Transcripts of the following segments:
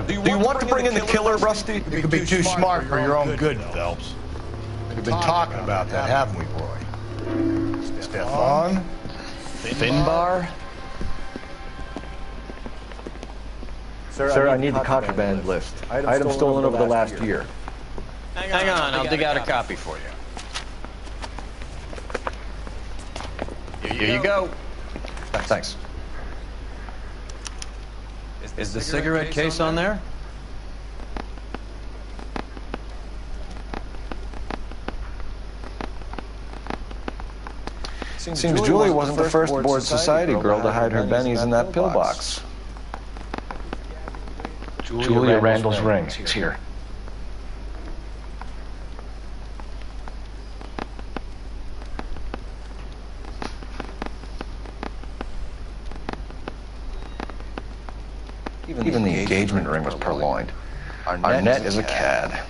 Do you want to bring in the killer, Rusty? You could be too smart for your own good, Phelps. We've been talking about that, haven't we, Roy? Stefan? Finbar? Sir, I need the contraband list. Items stolen over the last year. Hang on, I'll dig out a copy for you. Here you go. Thanks. Is the cigarette case on there? Seems Julie wasn't the first board society girl to hide her bennies in that pillbox. Julia Randall's ring. It's here. Even the engagement ring was purloined. Arnett is a cad.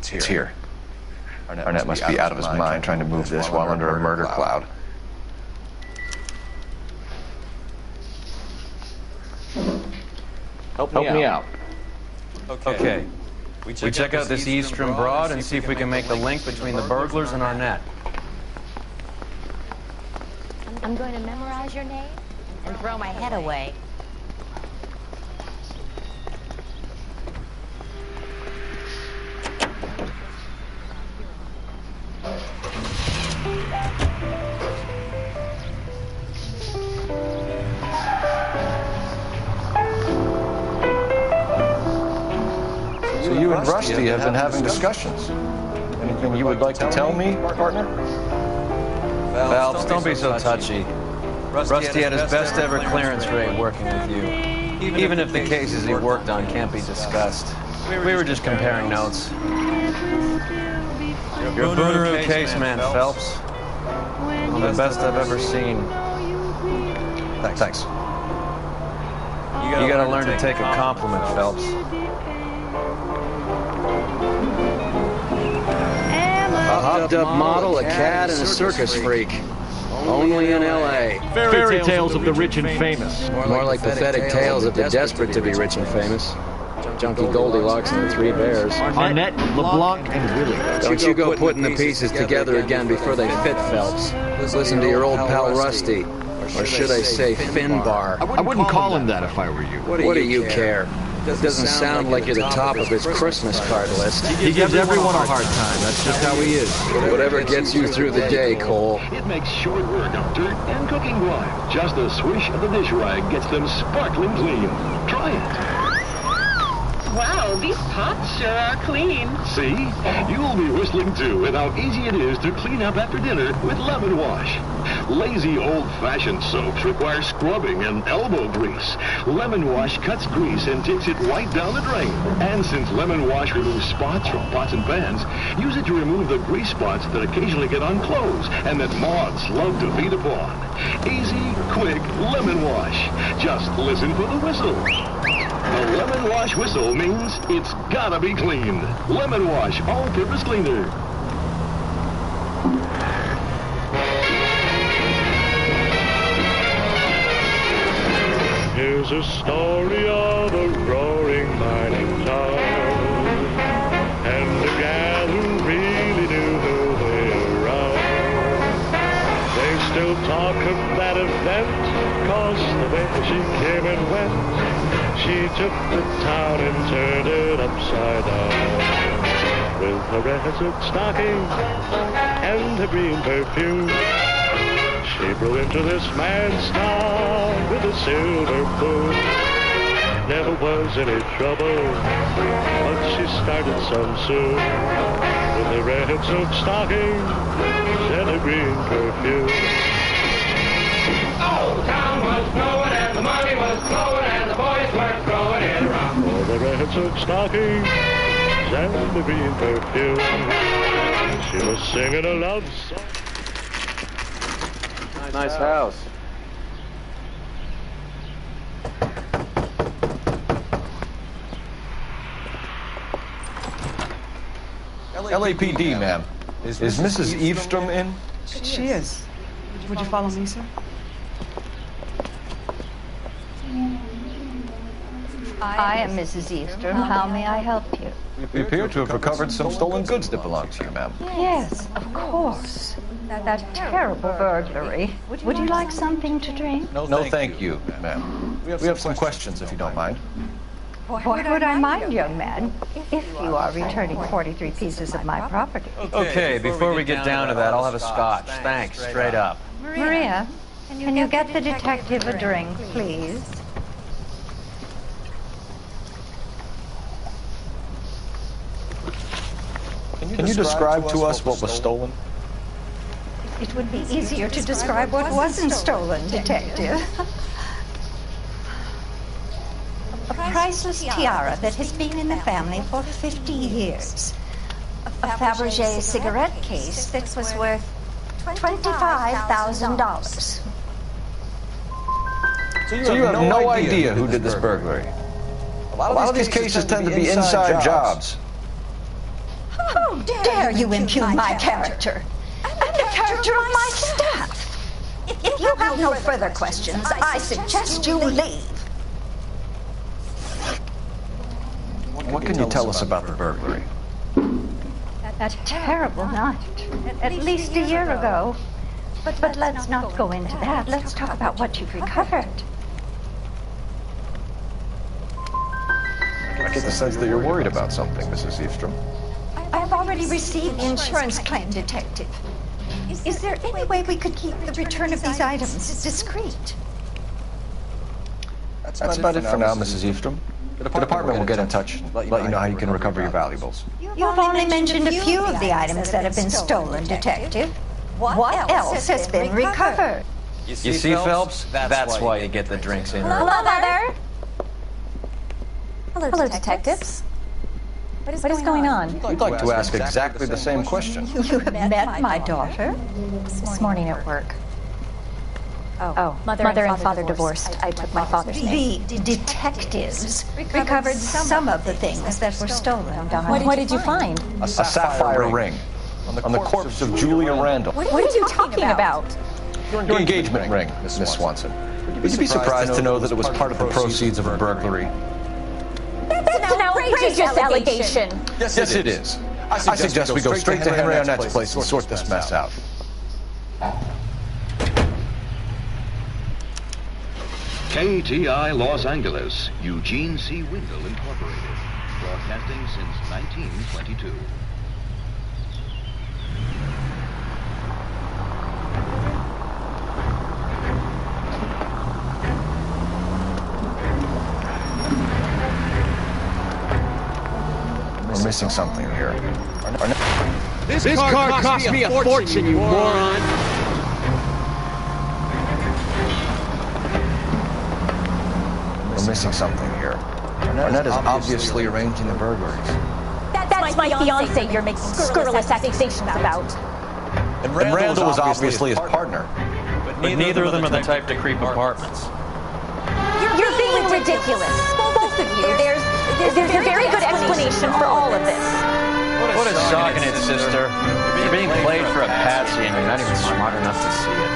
It's here. Arnett must be out of his mind trying to move this while under a murder cloud. Help me out. Okay. We check out this Eastern Broad and see if we can make the link between the burglars and Arnett. I'm going to memorize your name and throw my head away. So you and Rusty have been having discussions. Anything you would like to tell me, partner? Phelps, don't be so touchy. Rusty had his best ever clearance rate working with you. Even if the cases he worked on can't be discussed. We were just comparing notes. You're a Booneroo case man, Phelps. One of the best I've ever seen. Thanks. You gotta learn to take a compliment, Phelps. A hopped-up model, a cad, and a circus freak. Only in L.A. Fairy tales of the rich and famous. More like pathetic tales of the desperate to be rich and famous. Junkie Goldilocks and the Three Bears. Arnett, LeBlanc, and Willie. Don't you go putting the pieces together again before they fit, Phelps. Listen to your old pal Rusty. Or should I say Finbar. I wouldn't call him that if I were you. What do you care? It doesn't sound like you're the top of his Christmas card list. He gives everyone a hard time. That's just how he is. Whatever gets you through the day, Cole. It makes short work of dirt and cooking grime. Just a swish of the dish rag gets them sparkling clean. Try it. Wow, these pots sure are clean. See? You'll be whistling too at how easy it is to clean up after dinner with Lemon Wash. Lazy old-fashioned soaps require scrubbing and elbow grease. Lemon Wash cuts grease and takes it right down the drain. And since Lemon Wash removes spots from pots and pans, use it to remove the grease spots that occasionally get on clothes and that moths love to feed upon. Easy, quick Lemon Wash. Just listen for the whistle. The Lemon Wash whistle means it's gotta be cleaned. Lemon Wash all-purpose cleaner. Here's a story of a roaring mining town and a gal who really knew her way around. They still talk of that event, 'cause the way she came and went, she took the town and turned it upside down. With her red silk stocking and her green perfume, she blew into this man's town with a silver spoon. Never was any trouble, but she started some soon. With her red silk stockings and her green perfume. Oh, the town was growing and the money was flowing and the boys were throwing it around. All the red silk stockings and the green perfume. She was singing a love song. Nice house. LAPD, ma'am. Is Mrs. Eavestrom in? She is. Would you follow me, sir? I am Mrs. Eavestrom. How may I help you? We appear to have recovered some stolen goods that belong to you, ma'am. Yes, of course. That terrible burglary. Would you like something to drink? No, thank you, ma'am. We have some questions, if you don't mind. Why would I mind, young man, if you are returning 43 pieces of my property? Okay, before we get down to that, I'll have a scotch. Thanks, straight up. Maria, can you get the detective a drink, please? Can you describe to us what was stolen? It would be easier to describe what wasn't stolen, detective. A priceless tiara that has been in the family for 50 years. A Fabergé cigarette case that was worth $25,000. So you have no idea who did this burglary? A lot of these cases tend to be inside jobs. How dare you impugn my character and the character of my staff? If you have no further questions, I suggest you leave. What can you tell us about the burglary? A terrible night, at least a year ago. But let's not go into that. Let's talk about what you've recovered. I get the sense that you're worried about something, Mrs. Eavestrom. I've already received the insurance claim, detective. Is there any way we could keep the return of these items discreet? That's about it for now, Mrs. Eavestrom. The department will get in touch and let you know how you can recover your valuables. You've only mentioned a few of the items that have been stolen, detective. What else has been recovered? You see, Phelps? That's why you get the drinks in. Hello, Mother. Hello, detectives. What is going on? I'd like to ask exactly the same question. You have met my daughter? This morning at work. Oh, Mother and Father divorced. I took my father's name. The detectives recovered some of the things that were stolen. What did you find? A sapphire ring on the corpse of Julia Randall. What are you talking about? Your engagement ring, Miss Swanson. Would you be surprised to know that it was part of the proceeds of a burglary? That's an outrageous allegation. Yes, it is. I suggest we go straight to Henry Arnett's place and sort this mess out. KTI Los Angeles, Eugene C. Wendell Incorporated, broadcasting since 1922. We're missing something here. This car cost me a fortune, you moron! We're missing something here. Arnett is obviously arranging the burglaries. That's my fiance you're making scurrilous accusations about. And Randall was obviously his partner. But neither of them are the type to creep apartments. You're being ridiculous. Both of you. There's a very good explanation for all of this. What a shock in it, sister. You're being played for a patsy and you're not even smart enough to see it.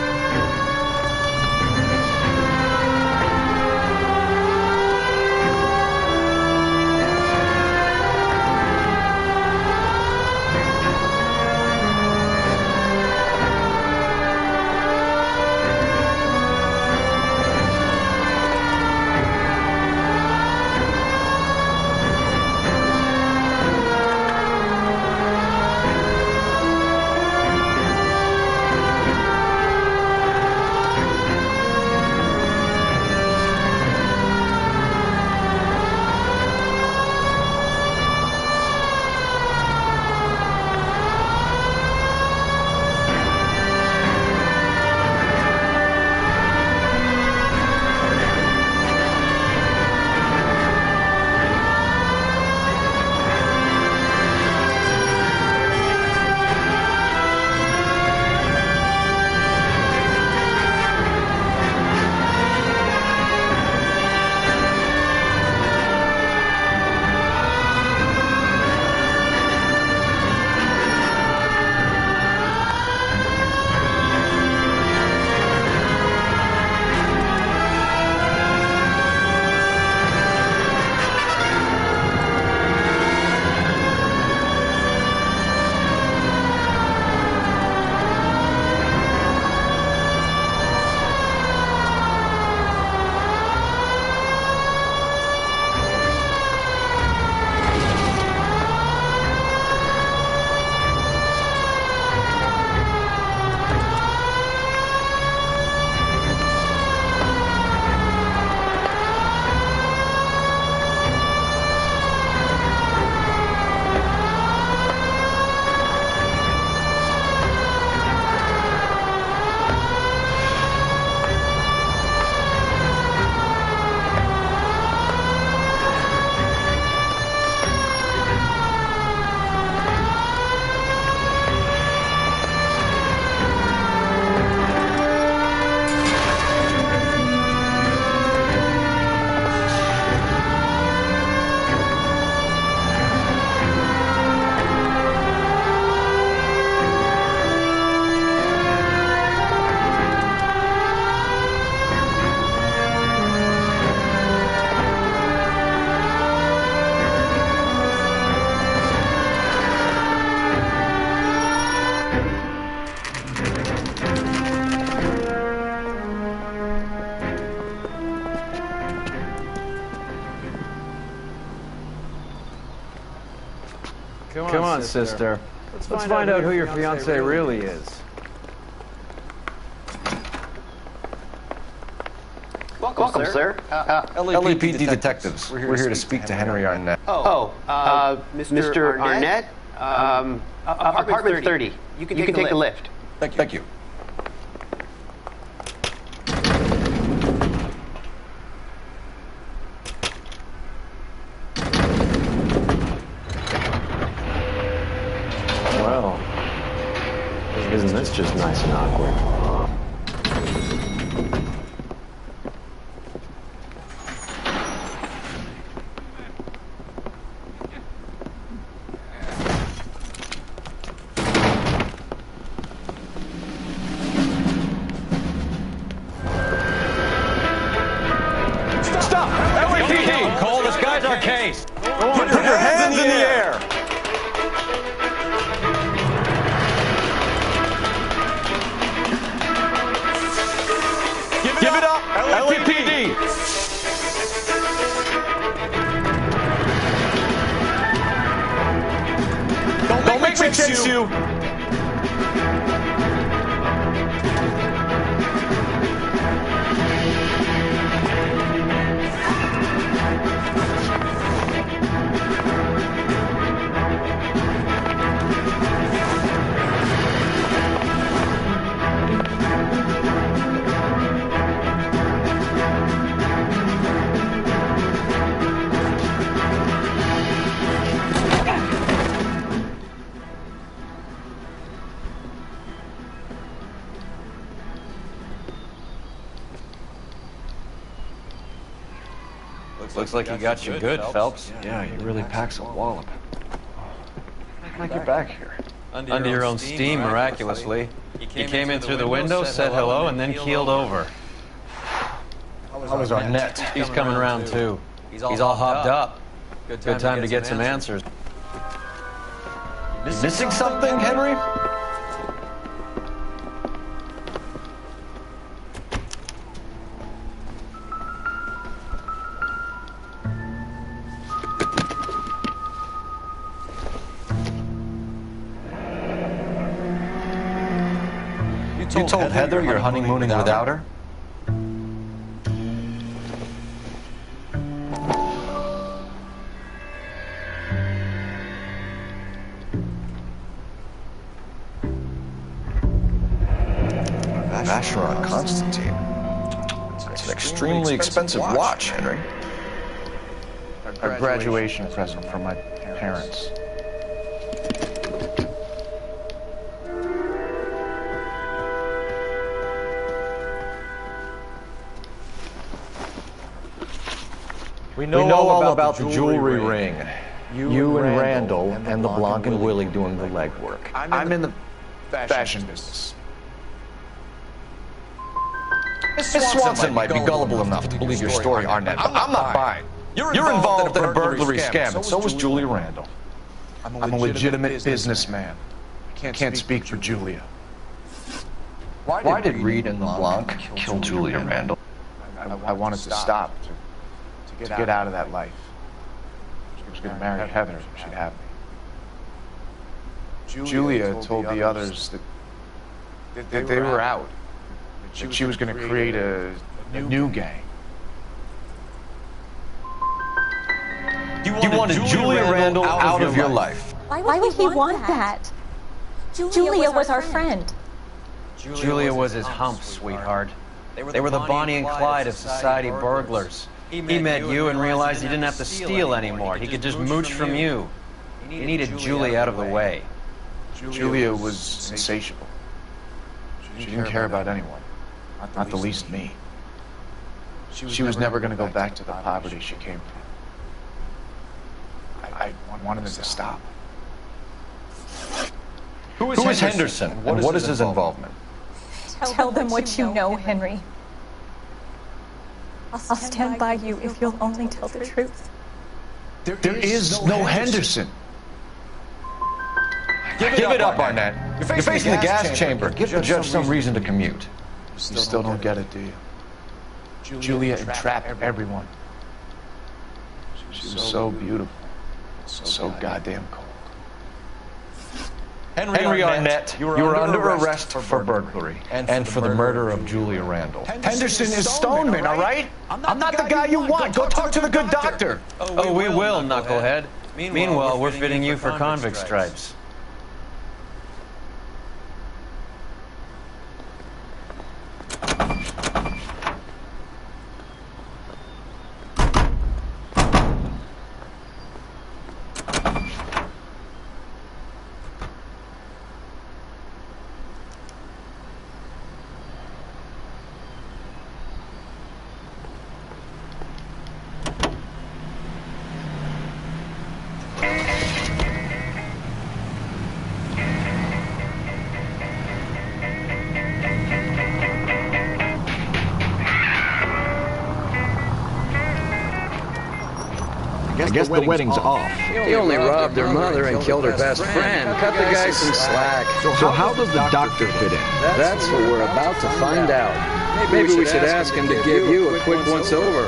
on, sister. Let's find out who your fiancé really is. Welcome, sir. LAPD detectives. We're here to speak to Henry Arnett. Mr. Arnett? Apartment 30. You can take the lift. Thank you. Well, isn't this just nice and awkward? Stop! LAPD! Cole, this guy's our case. Put your hands in the air! Give it up, LAPD! Don't make me chase you! Looks like he got you good, Phelps. Yeah, he really packs a wallop. How'd you get back here? Under your own steam, miraculously. He came in through the window, said hello, and then keeled over. How was Arnett? He's coming around, too. He's all hopped up. Good time to get some answers. Missing something, Henry? You told Heather you're honeymooning without her? Vacheron Constantine. It's an extremely expensive watch, Henry. A graduation present from my parents. We know all about the jewelry ring. You and Randall and LeBlanc and Willie doing the legwork. I'm in the fashion business. Miss Swanson might be gullible enough to believe your story, Arnett, but I'm not buying. You're involved in a burglary scam, and so was Julia Randall. I'm a legitimate businessman. I can't speak for Julia. Why did Reed and LeBlanc kill Julia Randall? I wanted to stop, to get out of that life. She was going to marry Heather if she'd have me. Julia told the others that they were out. That she was going to create a new gang. You wanted Julia Randall out of your life. Why would he want that? Julia was our friend. Julia was his hump, sweetheart. They were the Bonnie and Clyde of society burglars. He met you and realized he didn't have to steal anymore. He could just mooch from you. He needed Julia out of the way. Julia was insatiable. She didn't care about anyone, not the least me. She was never going to go back to the poverty she came from. I wanted it to stop. Who is Henderson, and what is his involvement? Tell them what you know, Henry. I'll stand by you if you'll only tell the truth. There is no Henderson. Give it up, Arnett. You're facing the gas chamber. Give the judge some reason to commute. You still don't get it, do you? Julia entrapped everyone. She was so beautiful, so goddamn cold. Henry Arnett, you were under arrest for burglary and for the murder of Julia Randall. Henderson is Stoneman, all right? I'm not the guy you want. Go talk to the good doctor. Oh, we will, knucklehead. Meanwhile, we're fitting you for convict stripes. I guess the wedding's off. He only robbed her mother and killed her best friend. Cut the guy some slack. So how does the doctor fit in? That's what we're about to find out. Maybe we should ask him to give you a quick once-over.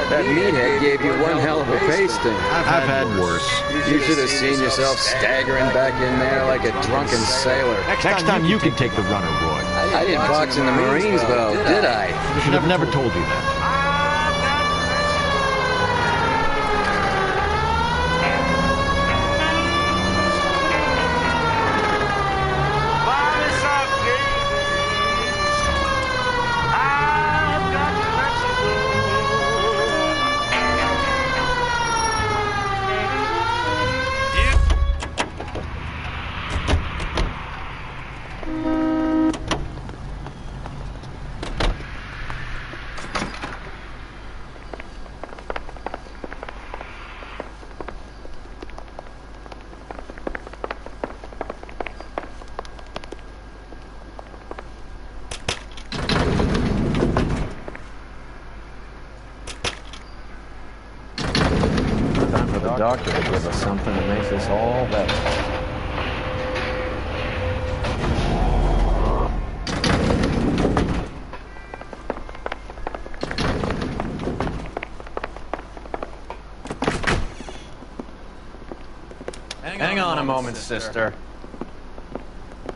That meathead gave you one hell of a pasting. I've had worse. You should have seen yourself staggering back in there like a drunken sailor. Next time you can take the runner, Roy. I didn't box in the Marines, though, did I? I should have never told you that. Doctor to give us something to make this all better. Hang on a moment, sister.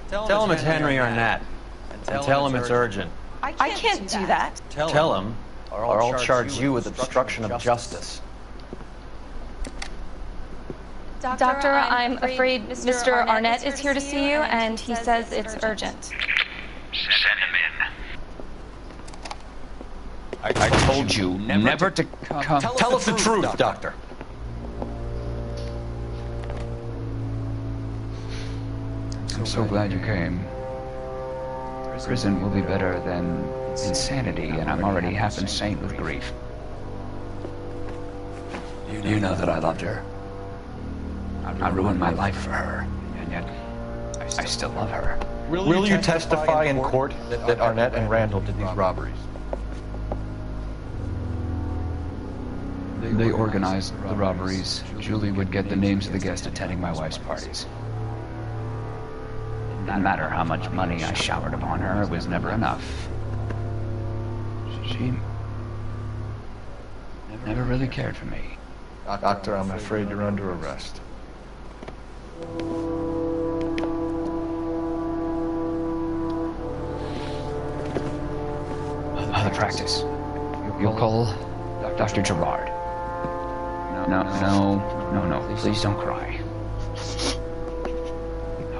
Tell him it's Henry Arnett. And tell him it's urgent. I can't do that. Tell him, or I'll charge you with obstruction of justice. Doctor, I'm afraid Mr. Arnett is here to see you, and he says it's urgent. Send him in. I told you never to come. Tell us the truth, Doctor. I'm so glad you came. Prison will be better than insanity, and I'm already half insane with grief. You know that I loved her. I ruined my life for her, and yet I still love her. Will you testify in court that Arnett and Randall did these robberies? They organized the robberies. Julie would get the names of the guests attending my wife's parties. No matter how much money I showered upon her, it was never enough. She never really cared for me. Doctor, I'm afraid you're under arrest. Other practice. You'll call Dr. Gerard. No. Please don't cry.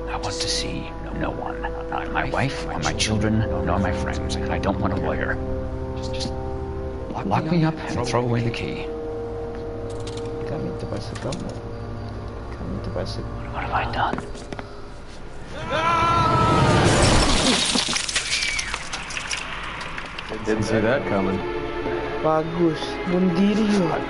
I want to see no one. Not my wife, or my children, nor my friends. And I don't want a lawyer. Just lock me up and throw away the key. What have I done? Didn't see that coming. Bagus, bundiri yun.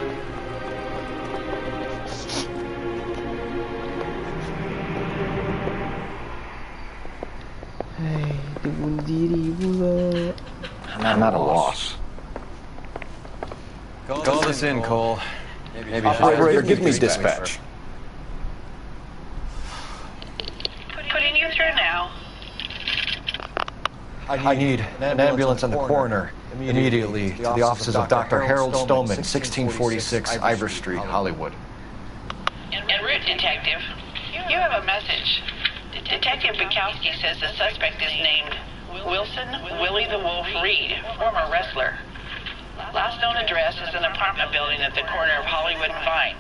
Hey, di bundiri pula. I'm at a loss. Call this in, Cole. Maybe Operator, give me dispatch. Putting you through now. I need an ambulance and the coroner immediately to the offices of Dr. Harold Stoneman, 1646 Ivor Street, Hollywood. En route, detective. You have a message. Detective Bukowski says the suspect is named Wilson Willie the Wolf Reed, former wrestler. Last known address is an apartment building at the corner of Hollywood and Vine.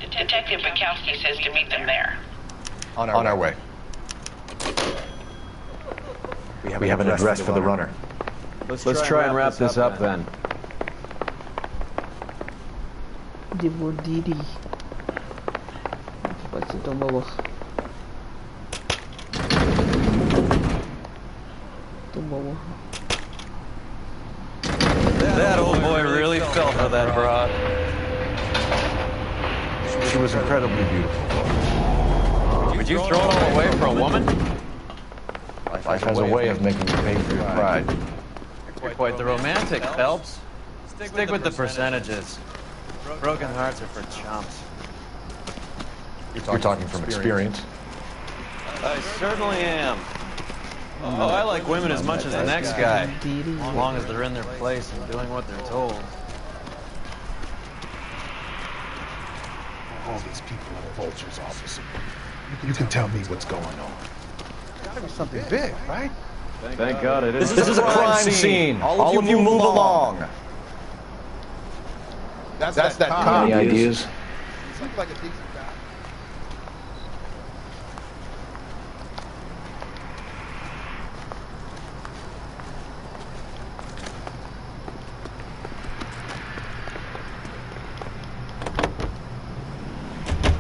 Detective Bukowski says to meet them there. On our way. We have an address for the runner. Let's try and wrap this up then. Dia bunuh diri. Cepat kita bawah. Itu bawah. That old boy really fell for that broad. She was incredibly beautiful. Would you throw it all away for a woman? Life has a way of making you pay for your pride. You're quite the romantic, Phelps. Stick with the percentages. Broken hearts are for chumps. You're talking from experience. I certainly am. Oh, I like women as much as the next guy, as long as they're in their place and doing what they're told. All these people in the Vulture's office. You can tell me what's going on. Gotta be something big, right? Thank God it is. This is a crime scene. All of you move along. That's that cop. Any ideas? Seems like a decent guy.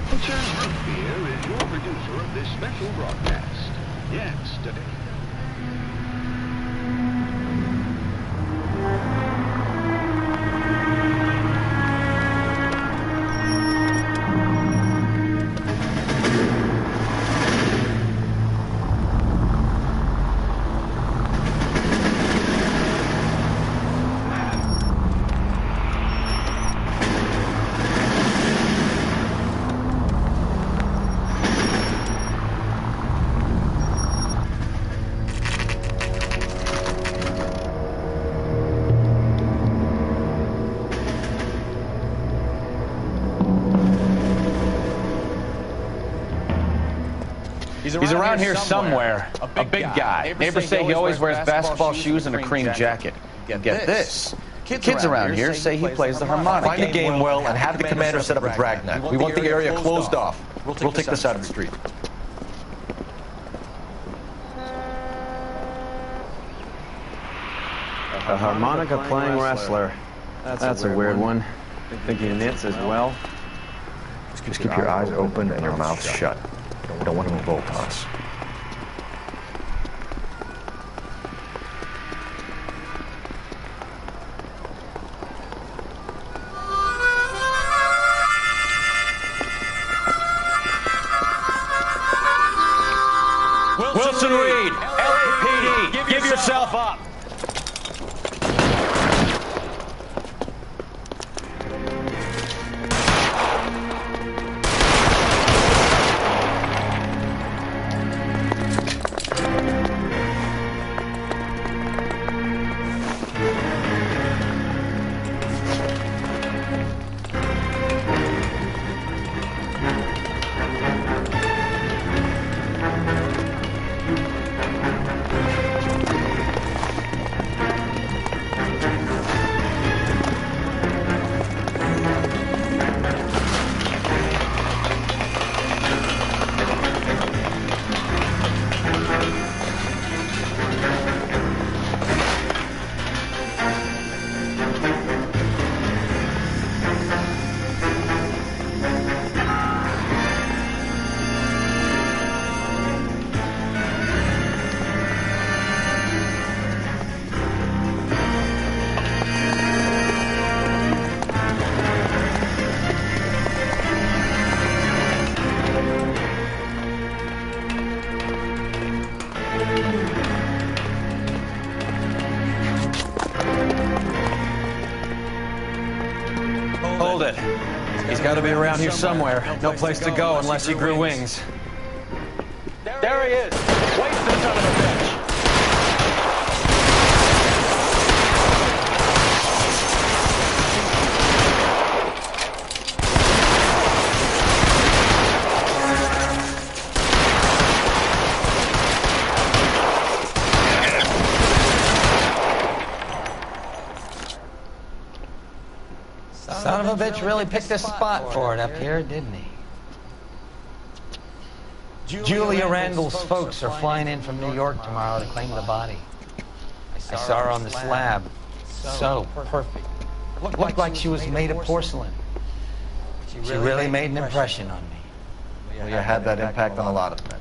Vulture's Root Beer is your producer of this special broadcast. Yes, today. He's around here somewhere. A big guy. Neighbors say he always wears basketball shoes and a cream jacket. Get this. Kids around here say he plays the harmonica. Find the game well and have the commander set up a dragnet. We want the area closed off. We'll take this out of the street. A harmonica playing wrestler. That's a weird one. Think he knits as well? Just keep your eyes open and your mouth shut. Don't want him to bolt on us. Wilson Reed, LAPD, give yourself up. Hold it. He's got to be around here somewhere. No place to go unless he grew wings. There he is. Wait for the son of a bitch. Son of a bitch really picked a spot for it up here, didn't he? Julia Randall's folks are flying in from New York tomorrow to claim the body. I saw her on the slab. So perfect. Looked like she was made of porcelain. She really made an impression on me. Well, you had that impact on a lot of men.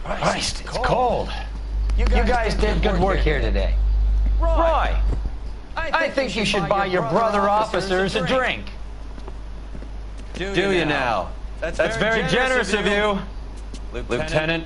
Christ, it's cold. You guys did good work here today. Roy, I think you should buy your brother officers a drink. Do you now? That's very generous of you, Lieutenant.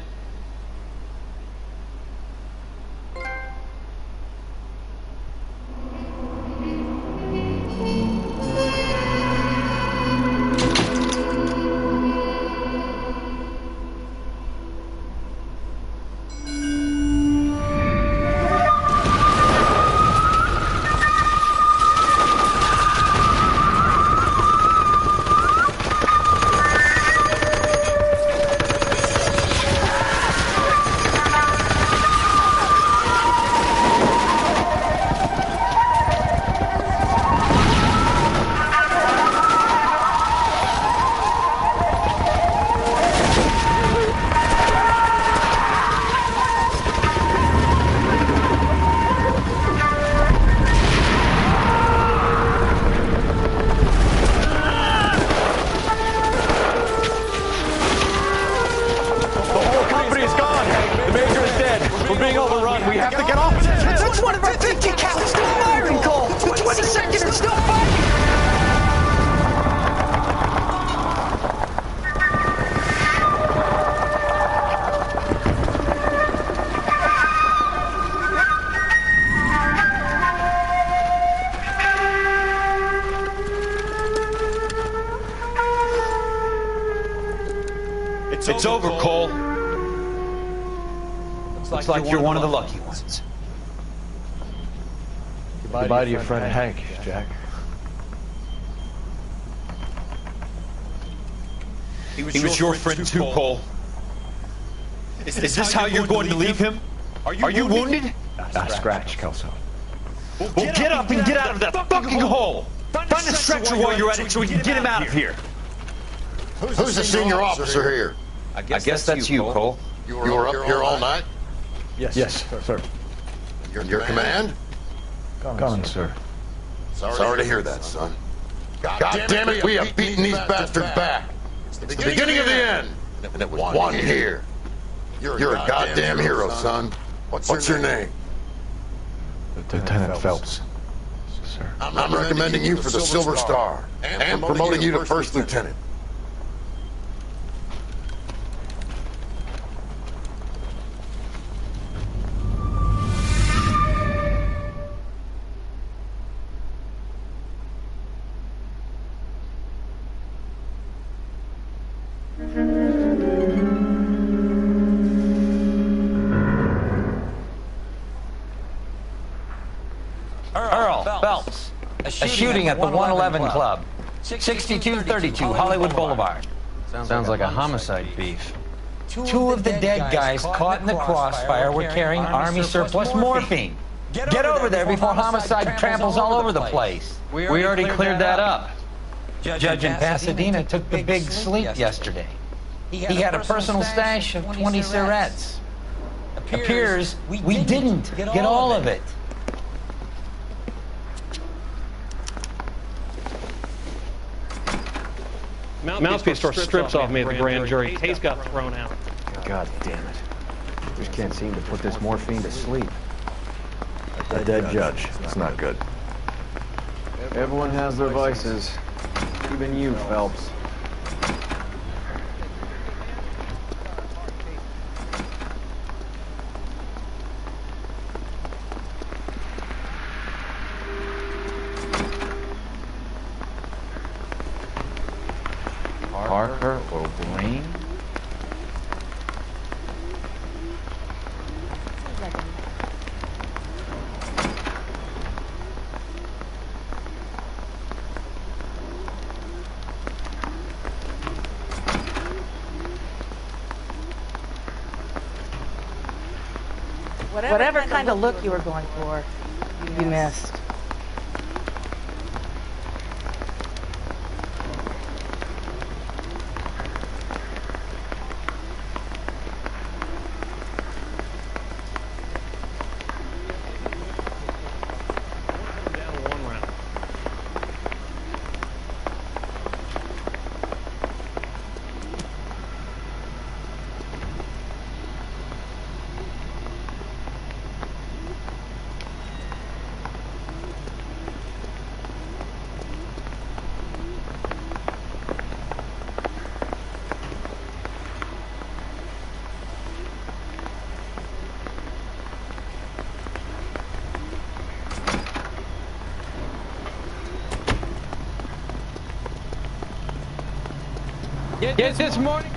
It's over, Cole. Looks like you're one of the lucky ones. Goodbye to your friend Hank, Jack. He was your friend too, Cole. Is this how you're going to leave him? Are you wounded? Not scratch, Kelso. Well, get up and get out of that fucking hole! Find a stretcher while you're at it so we can get him out of here. Who's the senior officer here? I guess that's you, Cole. You were up here all night? Yes, sir. Your command? Coming, sir. Sorry to hear that, son. God damn it, we have beaten these bastards back. It's the beginning of the end. And it was one here. You're a goddamn hero, son. What's your name? Lieutenant Phelps, sir. I'm recommending you for the Silver Star and promoting you to First Lieutenant. Phelps. A shooting at the 111 Club. 6232 Hollywood Boulevard. Sounds like a homicide beef. Two of the dead guys caught in the crossfire were carrying Army surplus morphine. Get over there before homicide tramples all over the place. We already cleared that up. Judge in Pasadena took the big sleep yesterday. He had a personal stash of 20 cigarettes. Appears we didn't get all of it. Mouthpiece tore strips off me at the grand jury. Taste got thrown out. God damn it. Just can't seem to put this morphine to sleep. A dead judge. It's not good. Everyone has their vices. Even you, Phelps. Parker O'Brien? Whatever kind of look you were going for, you missed. Get this morning.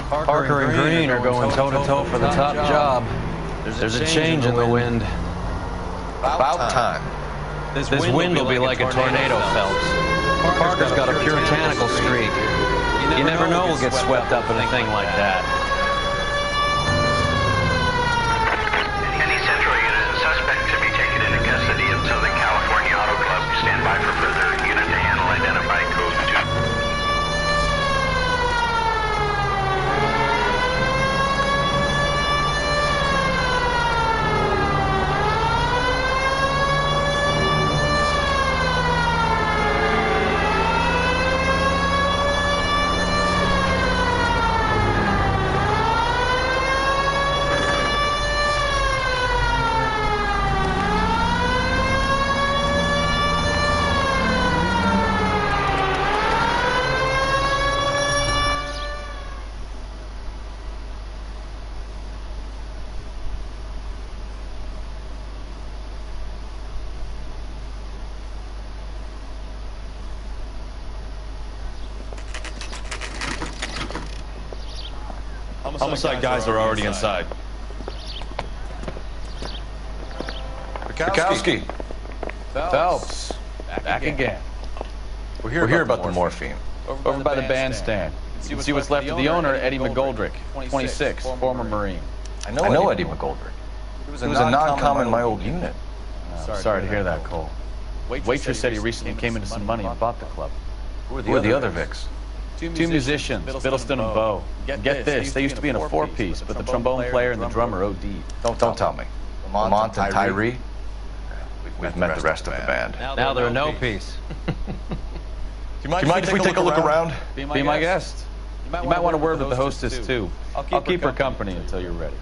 Parker and Green are going toe-to-toe for the top job. There's a change in the wind. About time. This wind will be like a tornado, Phelps. Parker's got a puritanical streak. You never know we'll get swept up in a thing like that. Any Central unit, suspect to be taken into custody in Southern California Auto Club. Stand by for further unit to handle identified code 2. Homicide guys are already inside. Bukowski. Phelps. Back again. We're here about the morphine. Over by the bandstand. You can see what's left of the owner, Eddie McGoldrick, 26, former Marine. I know Eddie McGoldrick. He was a non-com in my old unit. Sorry to hear that, Cole. Waitress said he recently came into some money and bought the club. Who are the other Vics? Two musicians, Biddleston and Bo. Get this, they used to be in a four-piece, but the trombone player and the drummer OD'd. Don't tell me. Lamont and Tyree? We've met the rest of the band. Now they're no piece. Do you mind if we take a look around? Be my guest. You might want to word with the hostess, too. I'll keep her company until you're ready.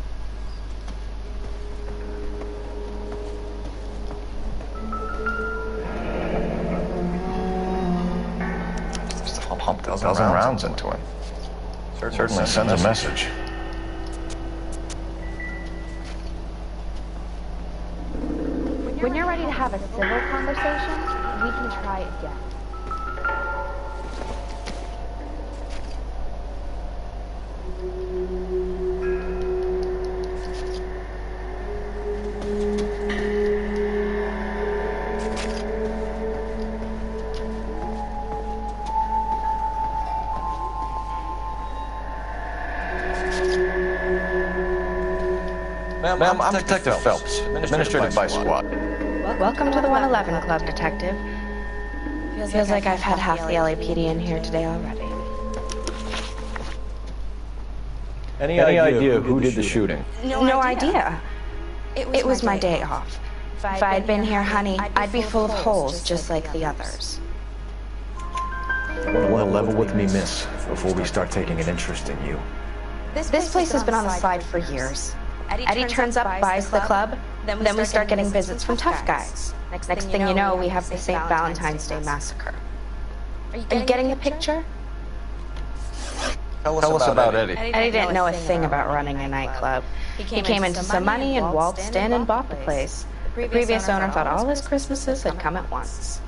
Pump a dozen rounds into him. Certainly sends a message. When you're ready to have a civil conversation, we can try again. Ma'am, I'm Detective Phelps, Administrative Vice Squad. Welcome to the 111 Club, Detective. Feels like I've had half the LAPD in here today already. Any idea who did the shooting? No idea. It was my day off. If I'd been here, honey, I'd be full of holes just like the others. You want to level with me, miss, before we start taking an interest in you. This place has been on the slide for years. Eddie turns up, buys the club, then we start getting visits from tough guys. Next thing you know, we have the St. Valentine's Day massacre. Are you getting the picture? Tell us about Eddie. Eddie didn't know a thing about running a nightclub. He came into some money and waltzed in and bought the place. The previous owner thought all his Christmases had come at once.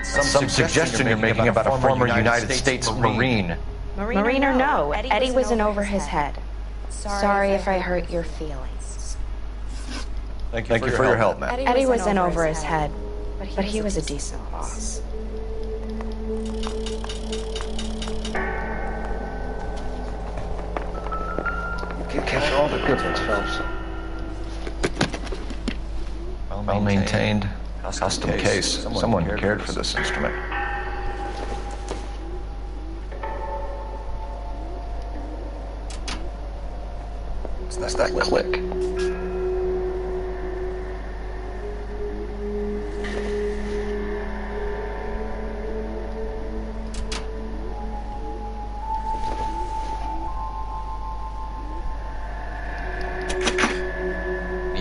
Some suggestion you're making about a former United States Marine. Marine or no, Eddie was in over his head. Sorry if I hurt your feelings. Thank you for your help, ma'am. Eddie was in over his head, but he was a decent boss. You catch all the good ones, Phelps. Well-maintained, custom case. Someone cared for this instrument. That's that click.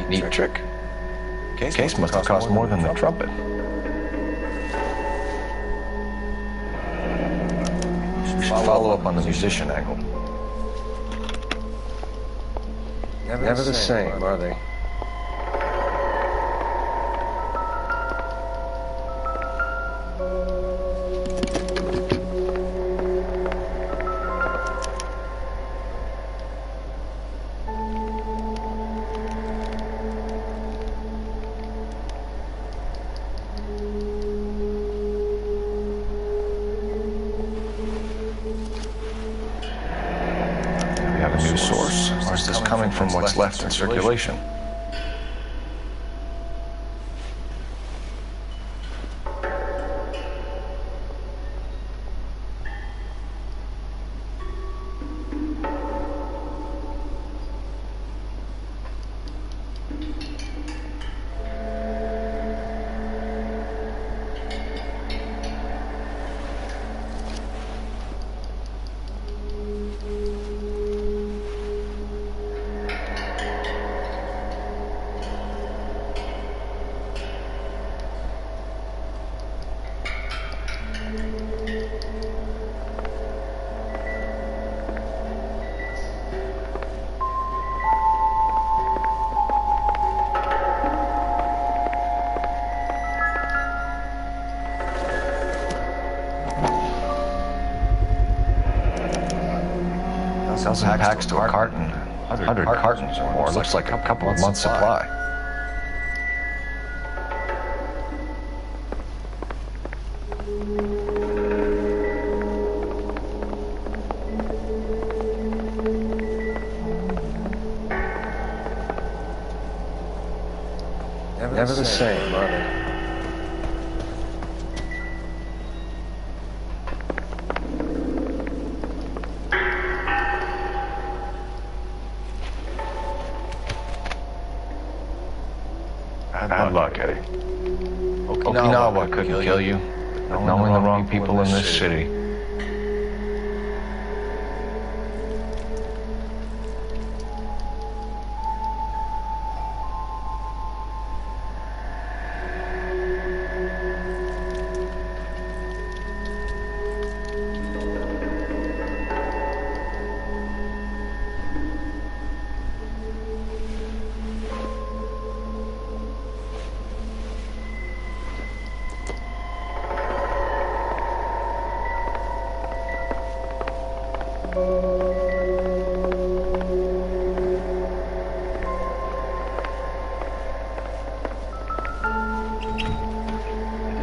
Neat trick. Case must have cost more than the trumpet. follow up on the musician angle. Never the same, are they? Source, or is this coming from what's left in circulation? Dozen packs to a carton. 100 cartons or more. Looks like a couple of months' supply. Never the same, are they? Bad luck, Eddie. Okinawa couldn't kill you, but knowing the wrong people in this city.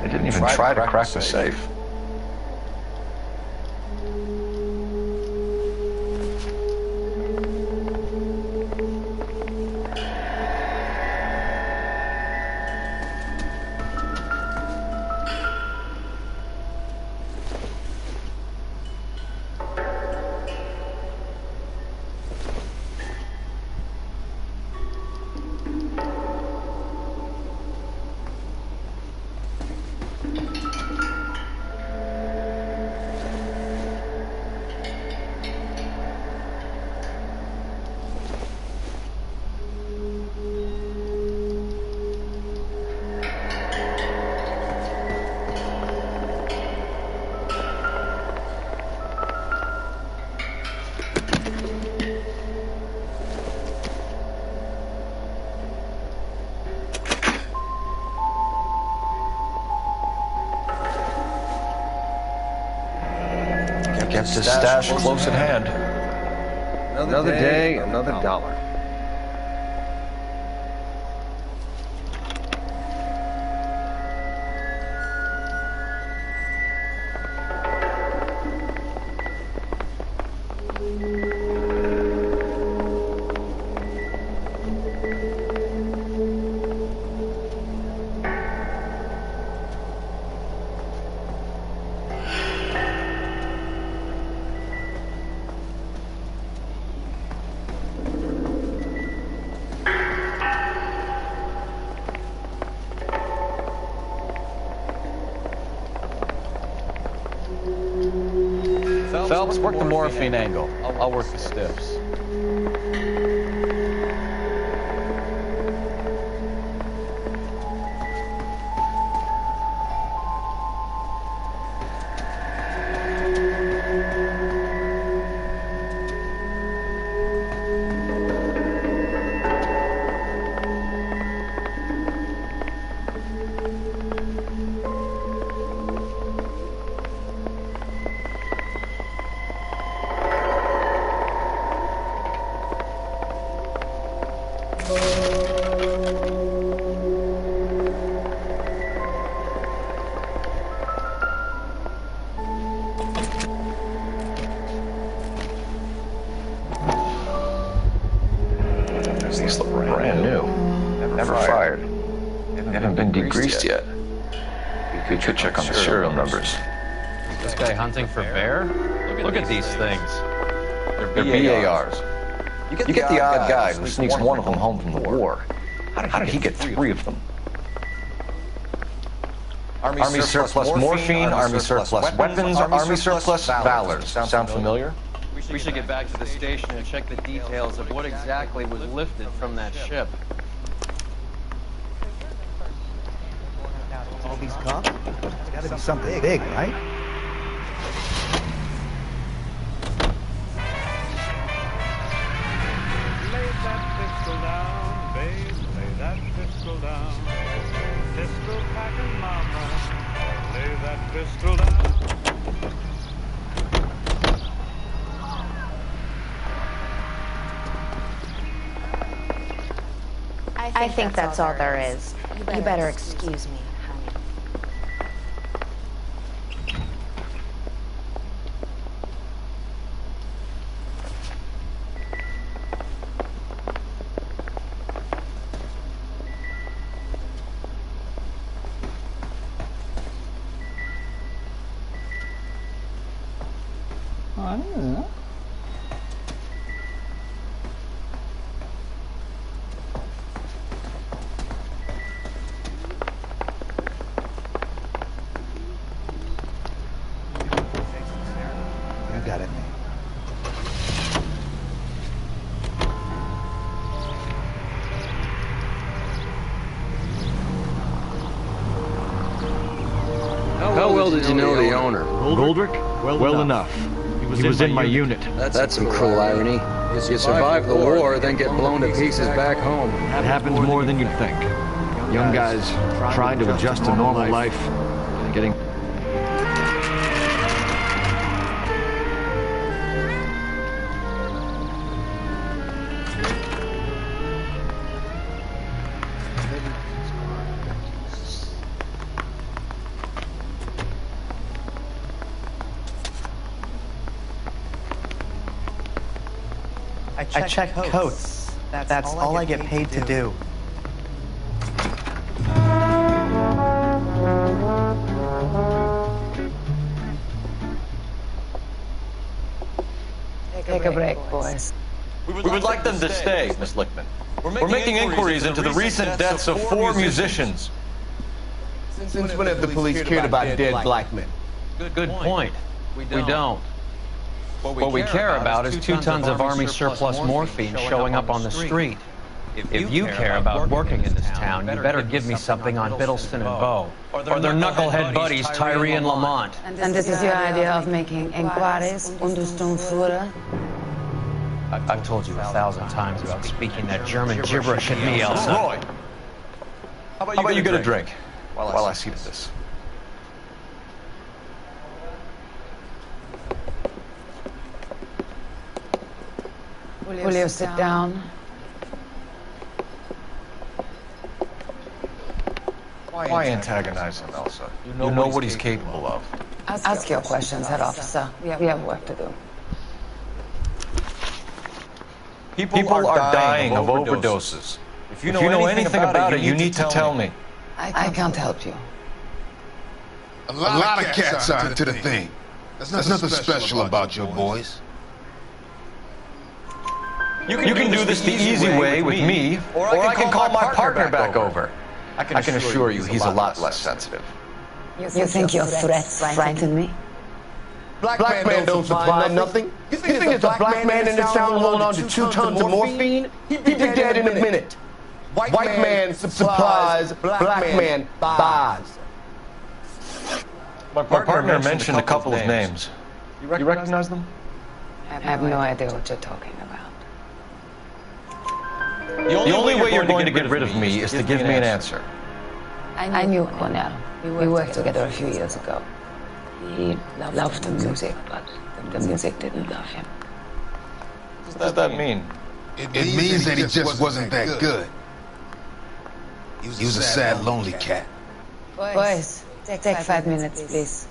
They didn't even try to crack the safe. Kept his stash close at hand. Another day, another dollar. Phelps, work the morphine angle. I'll work the stiffs. These look brand new. Never fired. Haven't been degreased yet. You could check on the serial numbers. This guy hunting for bear? Look at these things. They're BARs. You get the odd guy who sneaks one of them home from the war. How did he get 3 of them? Army surplus morphine, Army surplus weapons, Army surplus valors. Sound familiar? We should get back to the station and check the details of what exactly was lifted from that ship. All these cops? It's gotta be something big, right? Lay that pistol down, babe, lay that pistol down. Pistol packing mama, lay that pistol down. I think that's all there is. You better excuse me, honey. I don't know. You got it. How well did you know the owner? Goldrick? Well enough. He was in my unit. That's some cruel irony. You survive the war, then get blown to pieces back home. It happens more than you'd think. Young guys trying to adjust to normal life, getting... I check coats. That's all I get paid to do. Take a break, boys. We would like them to stay, Miss Lickman. We're making inquiries into the recent deaths of 4 musicians. Since when have the police cared about dead black men? Good point. We don't. What we care about is 2 tons of Army surplus morphine showing up on the street. If you care about working in this town, you better give me something on Biddleston and Bow, or their knucklehead buddies Tyree and Lamont. And this is your idea of making inquiries under Stonefura? I've told you 1,000 times about speaking that German gibberish at me, Elsa. Roy, how about you get a drink while I see to this? Will you sit down? Why antagonize him, Elsa? You know what he's capable of. Ask your questions, head officer. We have work to do. People are dying of overdoses. If you know anything about it, you need to tell me. I can't help you. A lot of cats are into the thing. There's nothing special about your boys. You can do this the easy way with me, or I can call my partner back over. I can assure you he's a lot less sensitive. You think your threats frighten me? Black man don't supply nothing. You think there's a black man in this town holding on to 2 tons of morphine? He'd be dead in a minute. White man supplies, black man buys. My partner mentioned a couple of names. You recognize them? I have no idea what you're talking about. The only way you're going to get rid of me is to give me an answer. I knew Cornell. We worked together a few years ago. He loved the music, but the music didn't love him. What does that mean? It means that he just wasn't that good. He was a sad, lonely cat. Boys, take 5 minutes, please.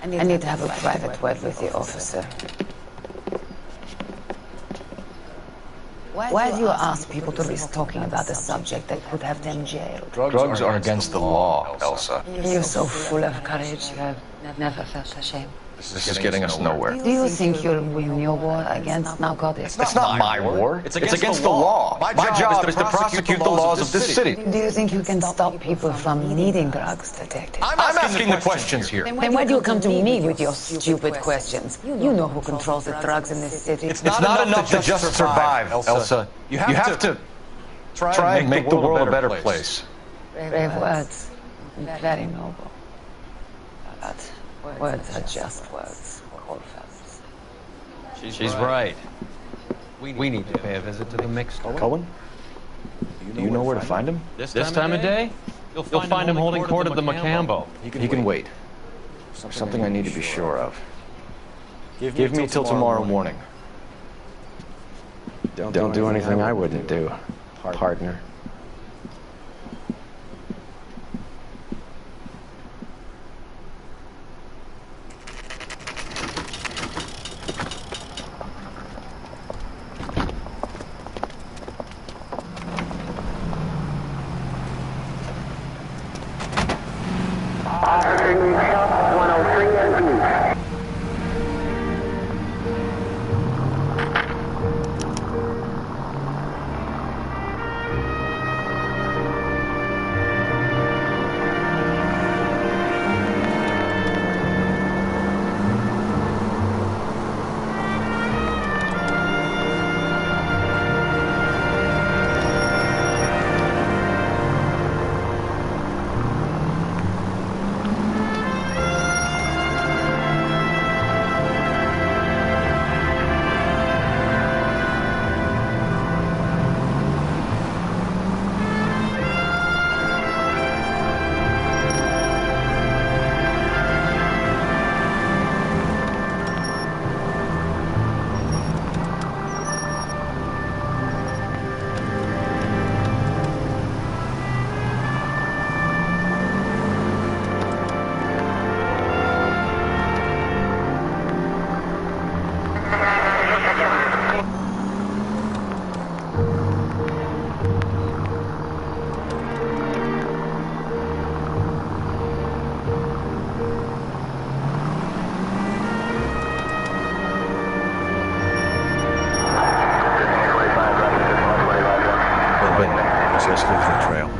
I need to have a private word with the officer. Why do you ask people to risk talking about a subject that could have them jailed? Drugs are against the law, Elsa. You're so full of courage. You have never felt ashamed. This is getting us nowhere. Do you think you'll win your war against narcotics? It's not my war. It's against the law. My job is to prosecute the laws of this city. Do you think you can stop people from needing drugs, detective? I'm asking the questions here. Then why do you come to me with your stupid questions? You know who controls the drugs in this city. It's not enough to just survive, Elsa. You have to try and make the world a better place. Brave words. Very noble. But words are just words, old fellas. She's right. We need to pay a visit to the mixed. Cohen? Do you know where to find him? This time of day? You'll find him holding court at the Macambo. He can wait. Something I need to be sure of. Give me till tomorrow morning. Don't do anything I wouldn't do, partner. Let's go for the trail.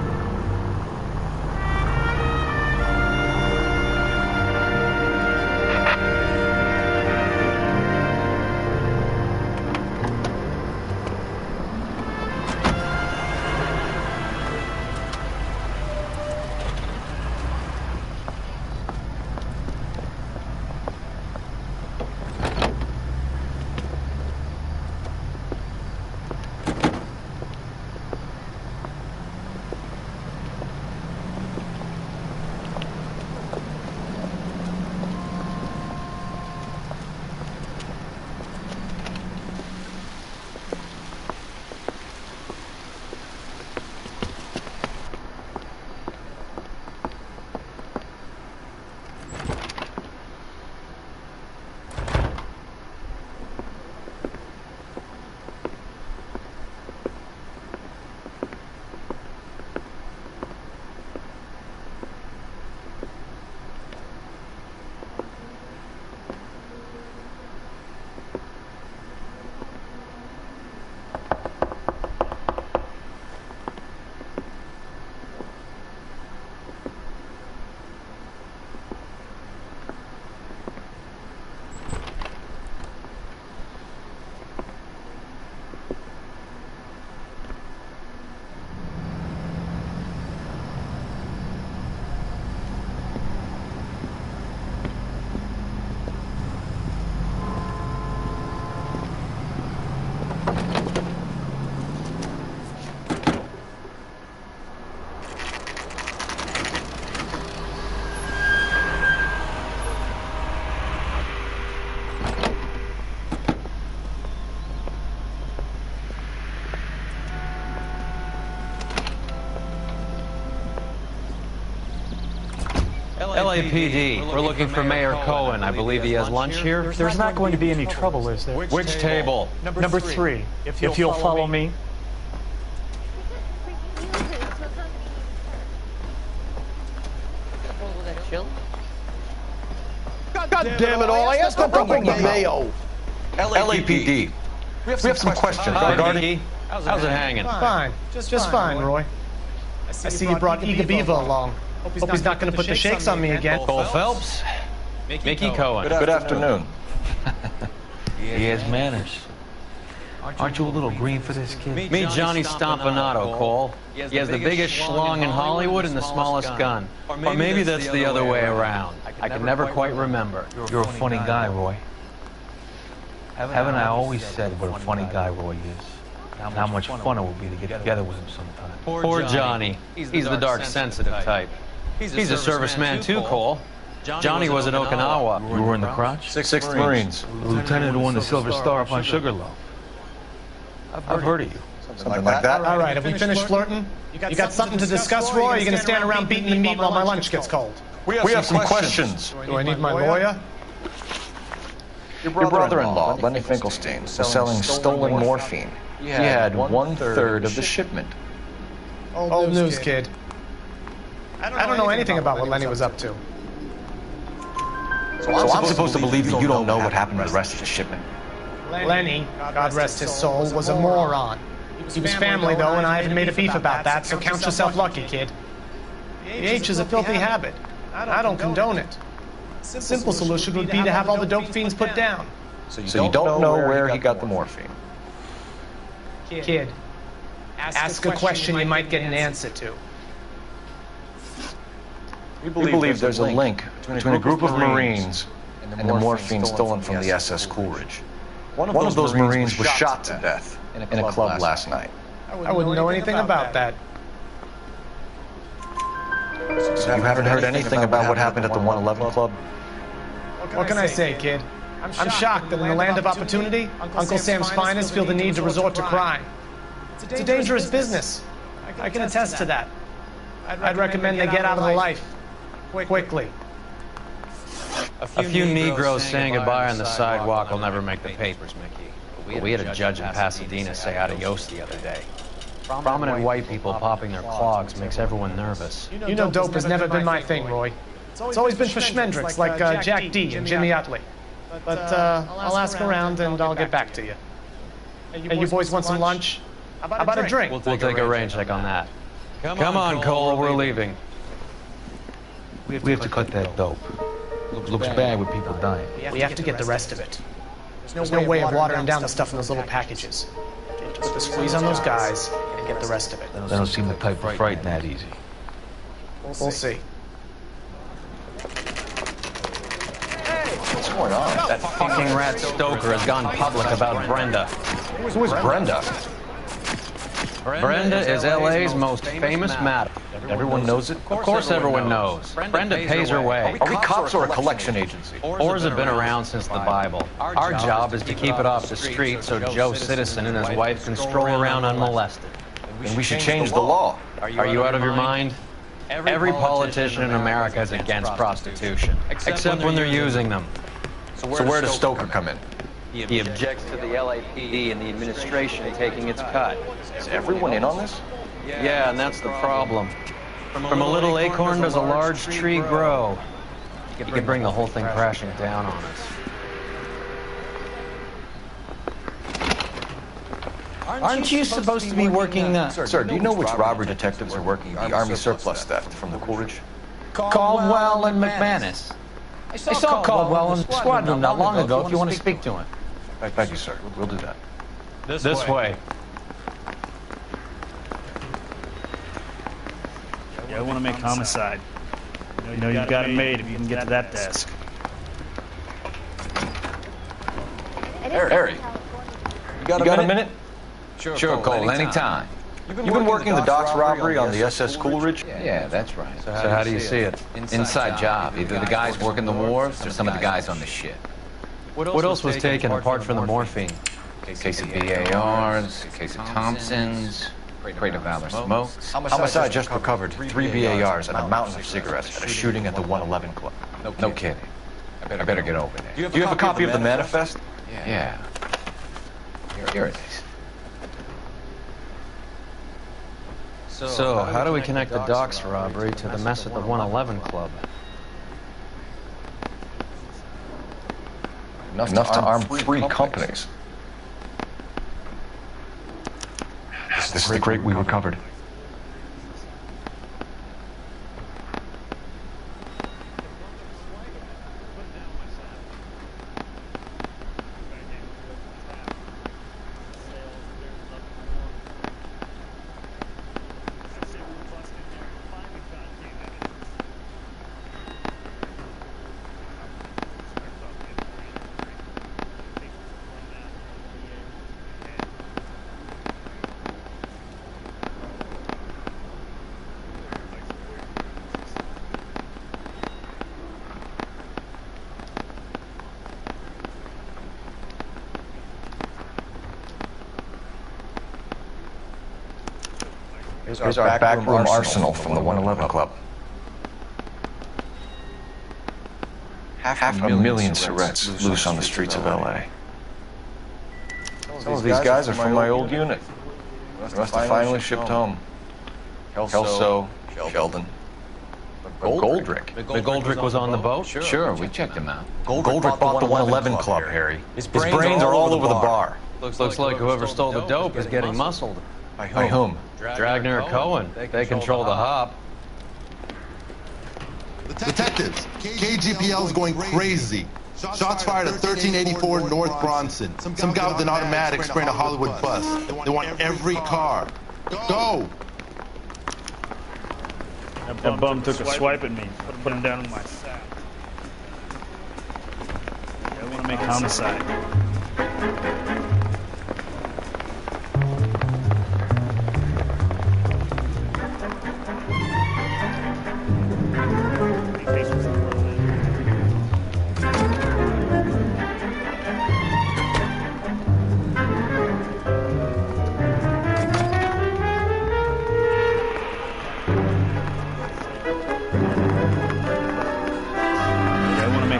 LAPD, we're looking for Mayor Cohen. I believe he has lunch here. There's not going to be any trouble, is there? Which table? Number 3, if you'll follow me. God damn it all, I asked them to bring the mayo. LAPD. We have some questions regarding... How's it hanging? Fine. Just fine, Roy. I see you brought Ega Beaver along. Hope he's not going to put the shakes on me again. Cole Phelps? Mickey Cohen. Good afternoon. He has manners. Aren't you a little green for this kid? Meet Johnny Stompanato, Cole. He has the biggest schlong in Hollywood and the smallest gun. Or maybe that's the other way around. I can never quite remember. You're a funny guy, Roy. Haven't I always said what a funny guy Roy is? How much fun it would be to get together with him sometime. Poor Johnny. He's the dark, sensitive type. He's a serviceman too, Cole. Johnny was at Okinawa. You were in the crotch? 6th Marines. The lieutenant who won the Silver Star up on Sugarloaf. I've heard of you. Something like that? All right, have we finished flirting? You got something to discuss, Roy, or are you going to stand around beating the meat while my lunch gets cold? We have some questions. Do I need my lawyer? Your brother-in-law, Lenny Finkelstein, was selling stolen morphine. He had 1/3 of the shipment. Old news, kid. I don't know anything about what Lenny was up to. So I'm supposed to believe that you don't know what happened to the rest of the shipment? Lenny, God rest his soul, was a moron. He was family, though, and I haven't made a beef about that, so count yourself lucky, kid. The H is a filthy habit. I don't condone it. The simple solution would be to have all the dope fiends put down. So you don't know where he got the morphine? Kid, ask a question you might get an answer to. We believe there's a link between a group of Marines and the morphine stolen from the SS Coolidge. One of those Marines was shot to death in a club last night. I wouldn't know anything about that. So you haven't heard anything about what happened at the 111 Club? What can I say, kid? I'm shocked that in the land of opportunity, Uncle Sam's finest feel the need to resort to crime. It's a dangerous business. I can attest to that. I'd recommend they get out of the life. Quickly. A few Negroes saying goodbye on the sidewalk will never make the papers, Mickey. We had a judge in Pasadena say adios the other day. Prominent white people popping their clogs makes everyone nervous. You know dope has never been my thing, Roy. It's always been for schmendricks like Jack D. and Jimmy Utley. But I'll ask around and I'll get back to you. Hey, you boys want some lunch? How about a drink? We'll take a rain check on that. Come on, Cole, we're leaving. We have to cut that dope. Looks bad with people dying. We have to get the rest of it. There's no way of watering down the stuff in those little packages. Just put the squeeze on those guys and get the rest of it. They don't seem the type to frighten that easy. We'll see. What's going on? That fucking rat Stoker has gone public about Brenda. Who is Brenda? Brenda is LA's most famous madam. Everyone knows it? Of course everyone knows. Brenda pays her way. Are we cops or a collection agency? Whores have been around since the Bible. Our job is to keep it off the street so Joe Citizen and his wife can stroll around unmolested. And we should change the law. Are you out of your mind? Every politician in America is against prostitution, except when they're using them. So where does Stoker come in? He objects to the LAPD and the administration taking its cut. Is everyone in on this? Yeah, and that's the problem. From a little acorn does a large tree grow. You could bring the whole thing crashing down on us. Aren't you supposed to be working... Sir, do you know which robbery detectives are working the Army surplus theft from the Coolidge? Caldwell and McManus. I saw Caldwell in the squad room not long ago if you want to speak to him. Thank you, sir. We'll do that. This way. You want to make homicide. You know you've got it made if you can get to that desk. Harry, you got a minute? Sure, Cole, anytime. You've been working the docks robbery on the SS Coolidge? Yeah, that's right. So how do you see it? Inside job. Either the guys working the wharves or some of the guys on the ship. What else was taken apart from the morphine? A case of BARs, a case of Thompsons, Crate of Valor smoke. Homicide just recovered 3 BARs and a mountain of cigarettes at a shooting at the 111 Club. No kidding. I better get over there. Do you have a copy of the manifest? Yeah. Here it is. So, how do we connect the docks robbery to the mess at the 111 Club? Enough to arm 3 companies. This is the crate we recovered. Here's our backroom arsenal from the 111 Club. Half a million cigarettes loose on the streets of LA. Some of these guys are from my old unit. They must have finally shipped home. Kelso, Sheldon. Goldrick. The Goldrick was on the boat? Sure, we checked him out. Goldrick bought the 111 Club, Harry. His brains are all over the bar. Looks like whoever stole the dope is getting muscled. By whom? Dragner or Cohen. They control the hop. Detectives, KGPL is going crazy. Shots fired at 1384 North Bronson. Some guy with an automatic spraying a Hollywood bus. They want every car. Go! That bum took a swipe at me. Put him down in my sack. I want to make homicide.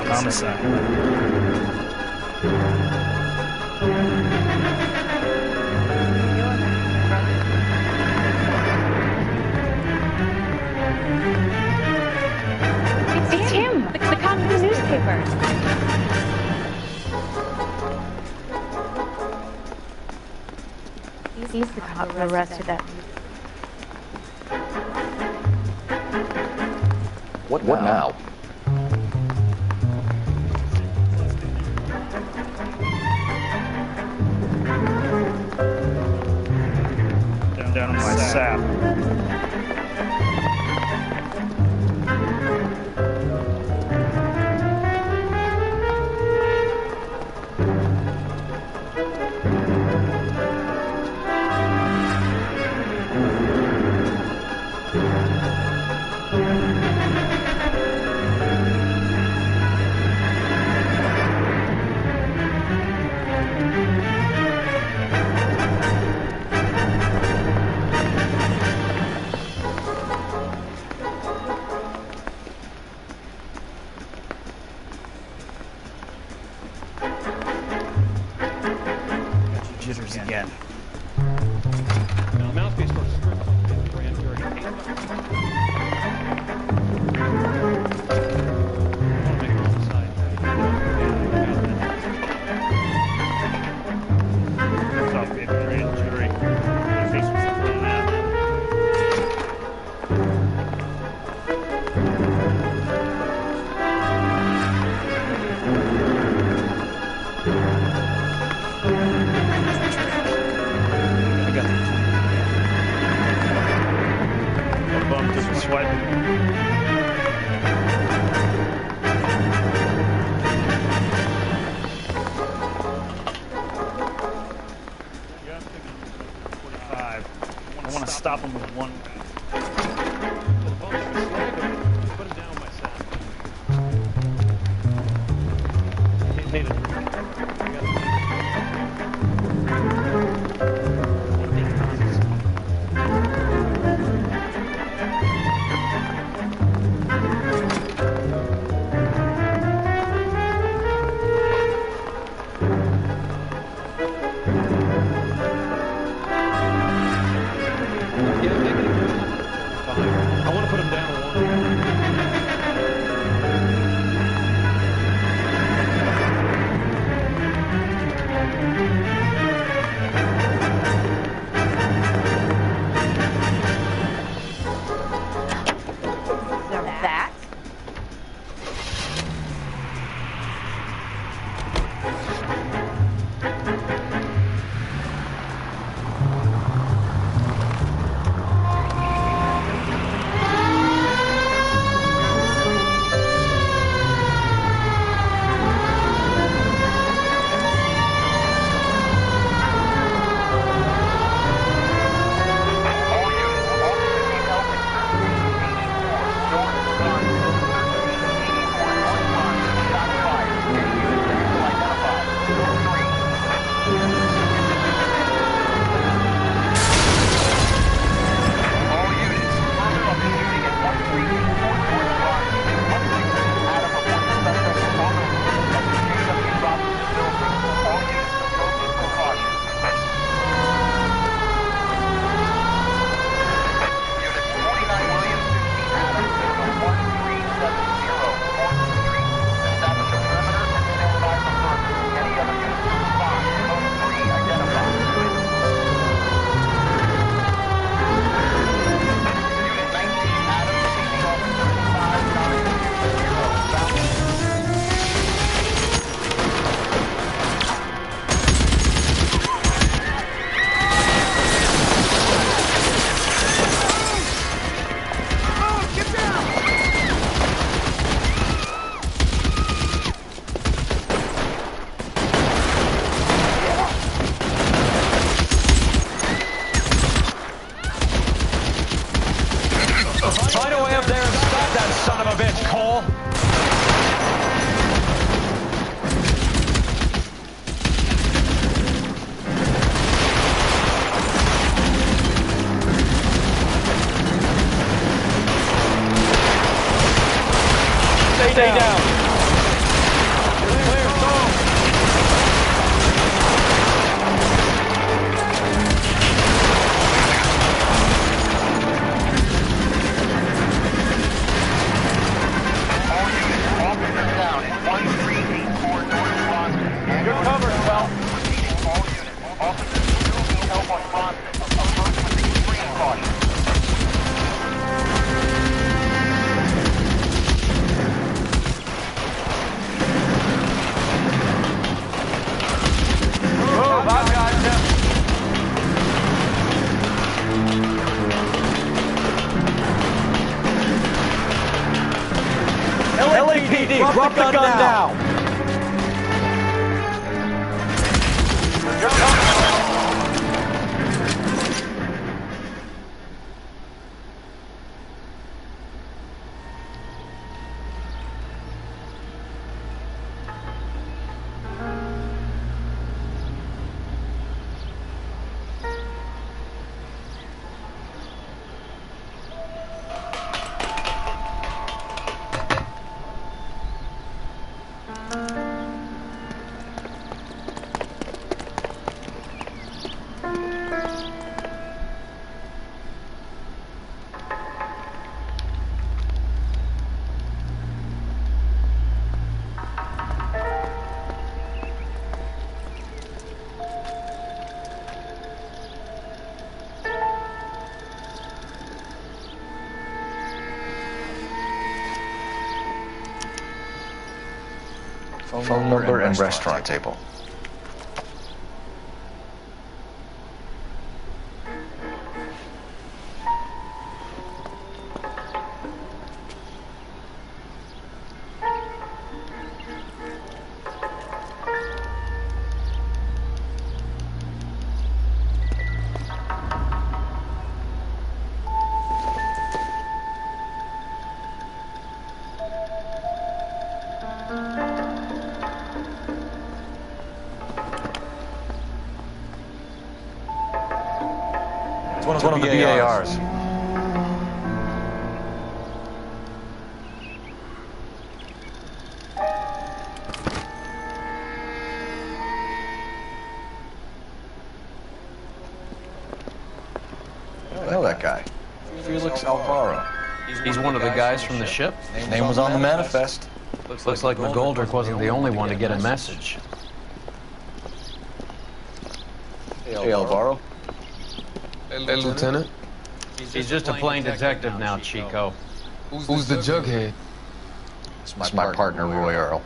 Homicide. It's him, the cop from the newspaper. He's the cop who arrested that. What now? Down on my sap. Jitters again. Now, mouthpiece for strips in the grand jury. I want to stop him with one. Put it down my side. Find a way up there and stop that son of a bitch, Cole. Stay down. Clear, go. All units, officers down in 1384 North Bronson. Good cover, Phelps. Proceeding all units. Officers still need help on Bronson. Approach with extreme caution. Move, I've got you. LAPD, drop the gun now. You're coming. Phone number and restaurant table. It's one of the BARs. I know that guy. Felix Alvaro. He's one of the guys from the ship? His name was on the manifest. Looks like McGoldrick wasn't the only one to get a message. Hey, Alvaro. Hey, Lieutenant. He's just a plain detective now, Chico. Who's the jughead? It's my partner, Roy Earl.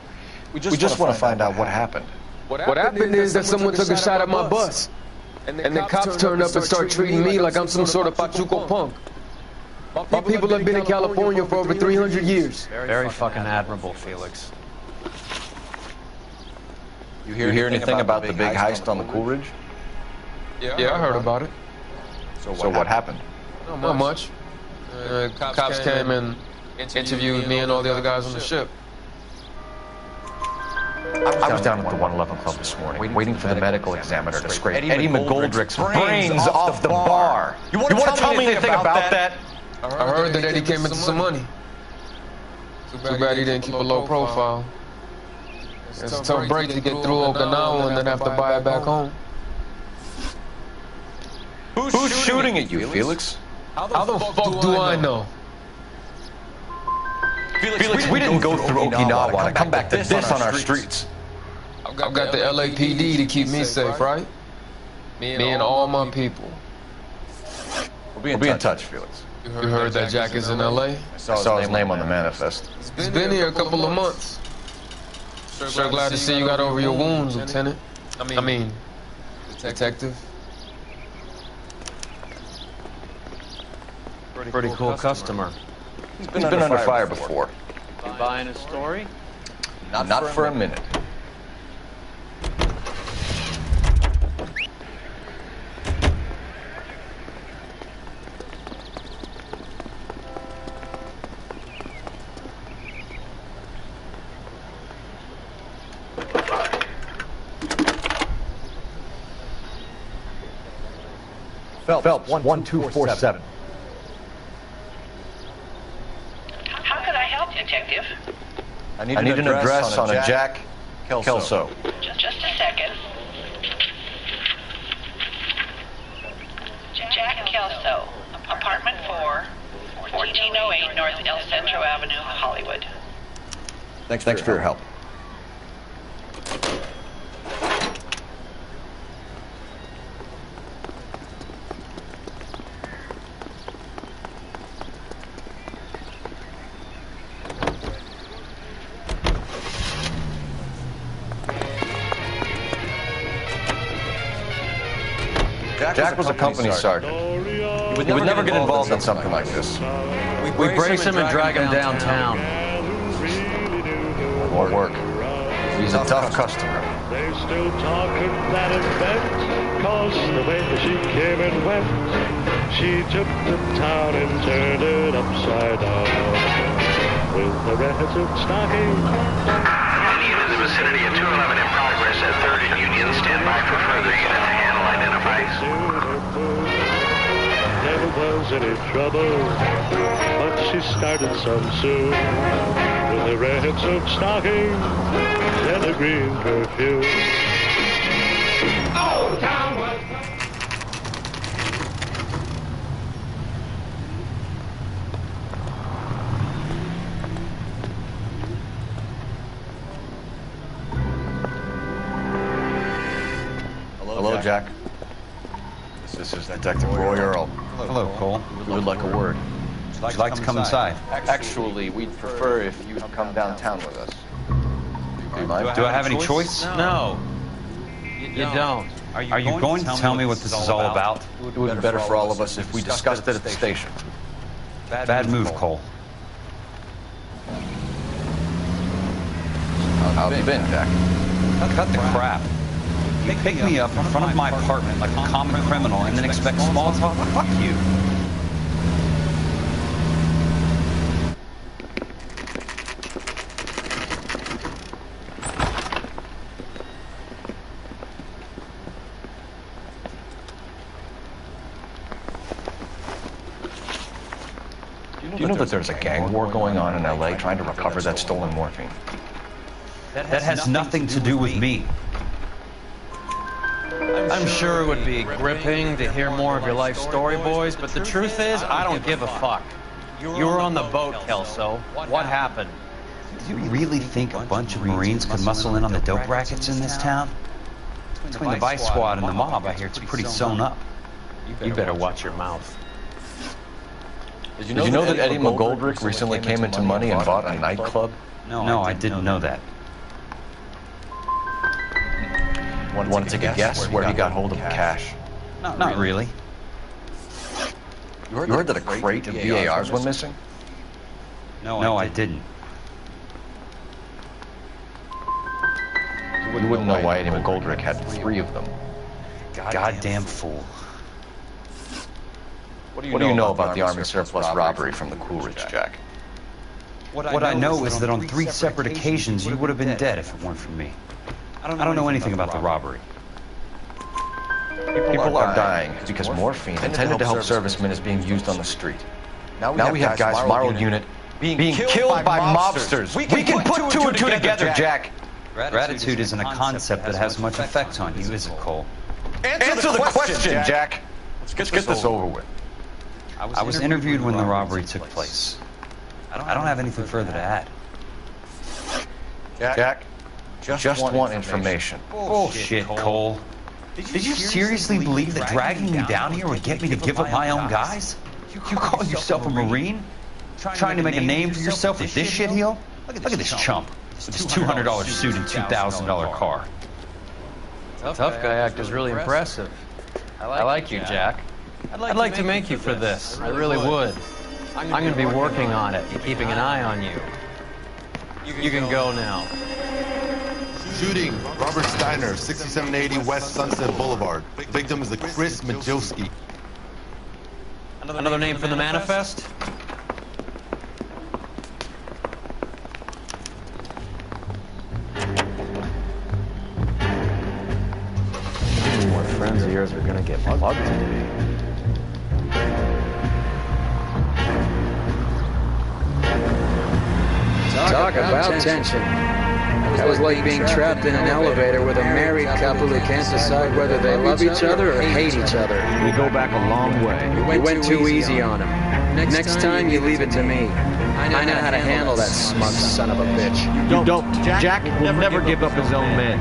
We just want to find out what happened. What happened is that someone took a shot at my bus. And the cops turned up and started treating me like I'm some sort of Pachuco punk. My people have been in California for over 300 years. Very fucking admirable, Felix. You hear anything about the big heist on the Coolidge? Yeah, I heard about it. So what happened? Not much. Cops came and interviewed me and all the other guys on the ship. I was down at the 111 Club this morning, waiting for the medical examiner to scrape Eddie McGoldrick's brains off the bar. You want to tell me anything about that? I heard that Eddie came into some money. Too bad he didn't keep a low profile. It's a tough break to get through Okinawa and then have to buy it back home. Who's shooting at you, Felix? How the fuck do I know? Felix, we didn't go through Okinawa to come back to this on our streets. I've got the LAPD to keep me safe, right? Me and all my people. We'll be in touch, Felix. You heard that Jack is in LA? I saw his name on the manifest. He's been here a couple of months. Sure glad to see you got over your wounds, Lieutenant. I mean, Detective. Pretty cool customer. He's been under fire before. You buying a story? Not for a minute. Phelps, 1247. How can I help, Detective? I need an address on a Jack Kelso. Just a second. Jack Kelso, apartment 4, 1408 North El Centro Avenue, Hollywood. Thanks for your help. Jack was a company sergeant. He would never get involved in something like this. We brace him and drag him downtown. Won't work. He's a tough customer. They still talk of that event, cause the way she came and went, she took the town and turned it upside down. With the reticent stocking. Any unit in the vicinity of 211 in progress at 3rd and Union. Stand by for further unit to handle identified. Never was any trouble, but she started some soon. With the reds of stockings and the green perfume. Oh, down was... Hello, Jack. This is Detective Roy Earl. Hello, Cole. We would like a word. Would you like to come inside? Actually, we'd prefer if you'd come downtown with us. Do you mind? Do I have any choice? No. You don't. Are you going to tell me what this is all about? It would be better for all of us if we discussed it at the station. Bad move, Cole. How have you been, Jack? Cut the crap. You pick me up in front of my apartment like a common criminal and then expect small talk? Fuck you. Do you know that there's a gang war going on in LA trying to recover that stolen morphine? That has nothing to do with me. I'm sure it would be gripping to hear more of your life story, boys, but the truth is, I don't give a fuck. You were on the boat, Kelso. What happened? Do you really think a bunch of Marines could muscle in on the dope rackets in this town? Between the Vice Squad and the mob, I hear it's pretty sewn up. You better watch your mouth. Did you know that Eddie McGoldrick recently came into money and bought a nightclub? No, I didn't know that. Want to take a guess where he got hold of the cash? Not really. You heard that a crate of VARs went missing? No, I didn't. You wouldn't know why Eddie McGoldrick had 3 of them. Goddamn fool. What do you know about the Army surplus robbery from the Coolidge, Jack? What I know is that on 3 separate occasions you would have been dead if it weren't for me. I don't know anything about the robbery. People are dying because morphine intended to help servicemen is being used on the street. Now we have guys from our old unit being killed by mobsters. We can put 2 and 2 together, Jack. Gratitude isn't a concept that has much effect on you, is it, Cole? Answer the question, Jack. Let's get this over with. I was interviewed when the robbery took place. I don't have anything further to add. Jack, just want information. Bullshit, Cole. Did you seriously believe that dragging me down here would get me to give up my own guys? You call yourself a Marine? Trying to make a name for yourself with this shitheel? Look at this chump with his $200 suit and $2,000 car. Tough guy act is really impressive. I like you, Jack. I'd like to make you for this. I really would. I'm going to be working on it, keeping an eye on you. You can go now. Shooting, Robert Steiner, 6780 West Sunset Boulevard. Victim is a Chris Majowski. Another name for the manifest? More friends of yours are going to get mugged today. Talk about tension. That was like being trapped in an elevator with a married couple who can't decide whether they love each other or hate each other. We go back a long way. You went too easy on him. Next time, you leave it to me. I know how to handle that smug son of a bitch. You don't. Jack will never give up his own men.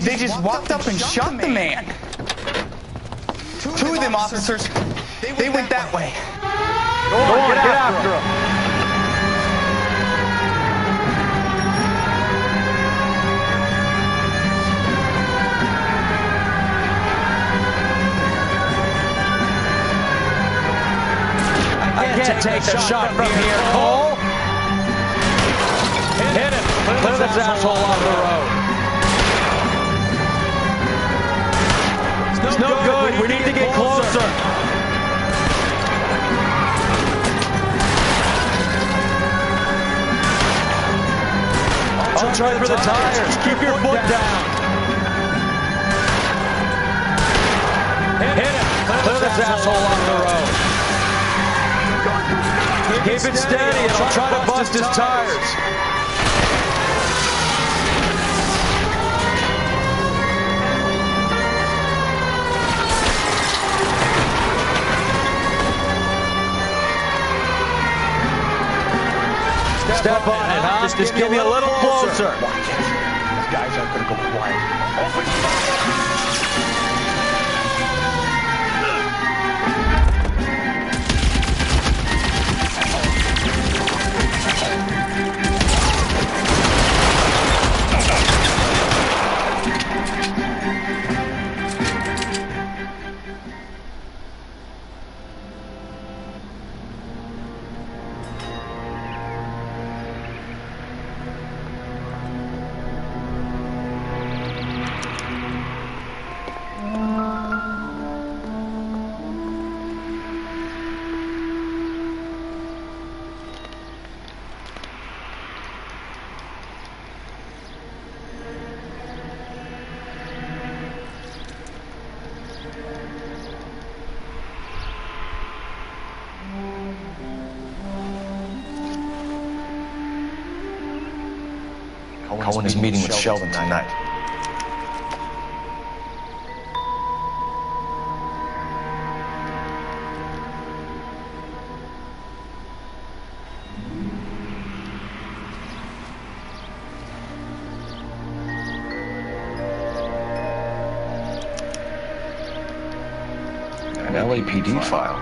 They just walked up and shot the man. Two of them officers, they went that way. Go on, get after him. I can't take the shot from here, Cole. Hit him. Clear this asshole off the road. It's no good. We need to get closer. I'll try for the tires. Keep your foot down. Hit him. Clear this asshole off the road. Keep it steady and I'll try to bust his tires. Step on it, huh? Just give me a little closer. Watch it. These guys aren't going to go quiet. Open fire! Cohen is meeting with Sheldon tonight. An LAPD file.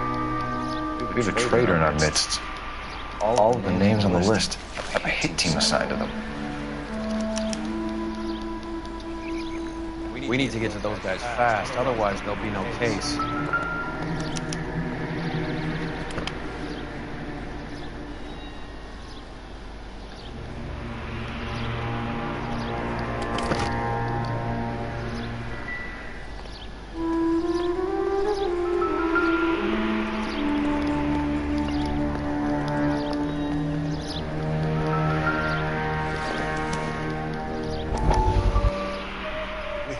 We have a traitor in our midst. All of the names on the list have a hit team assigned to them. We need to get to those guys fast, otherwise there'll be no case.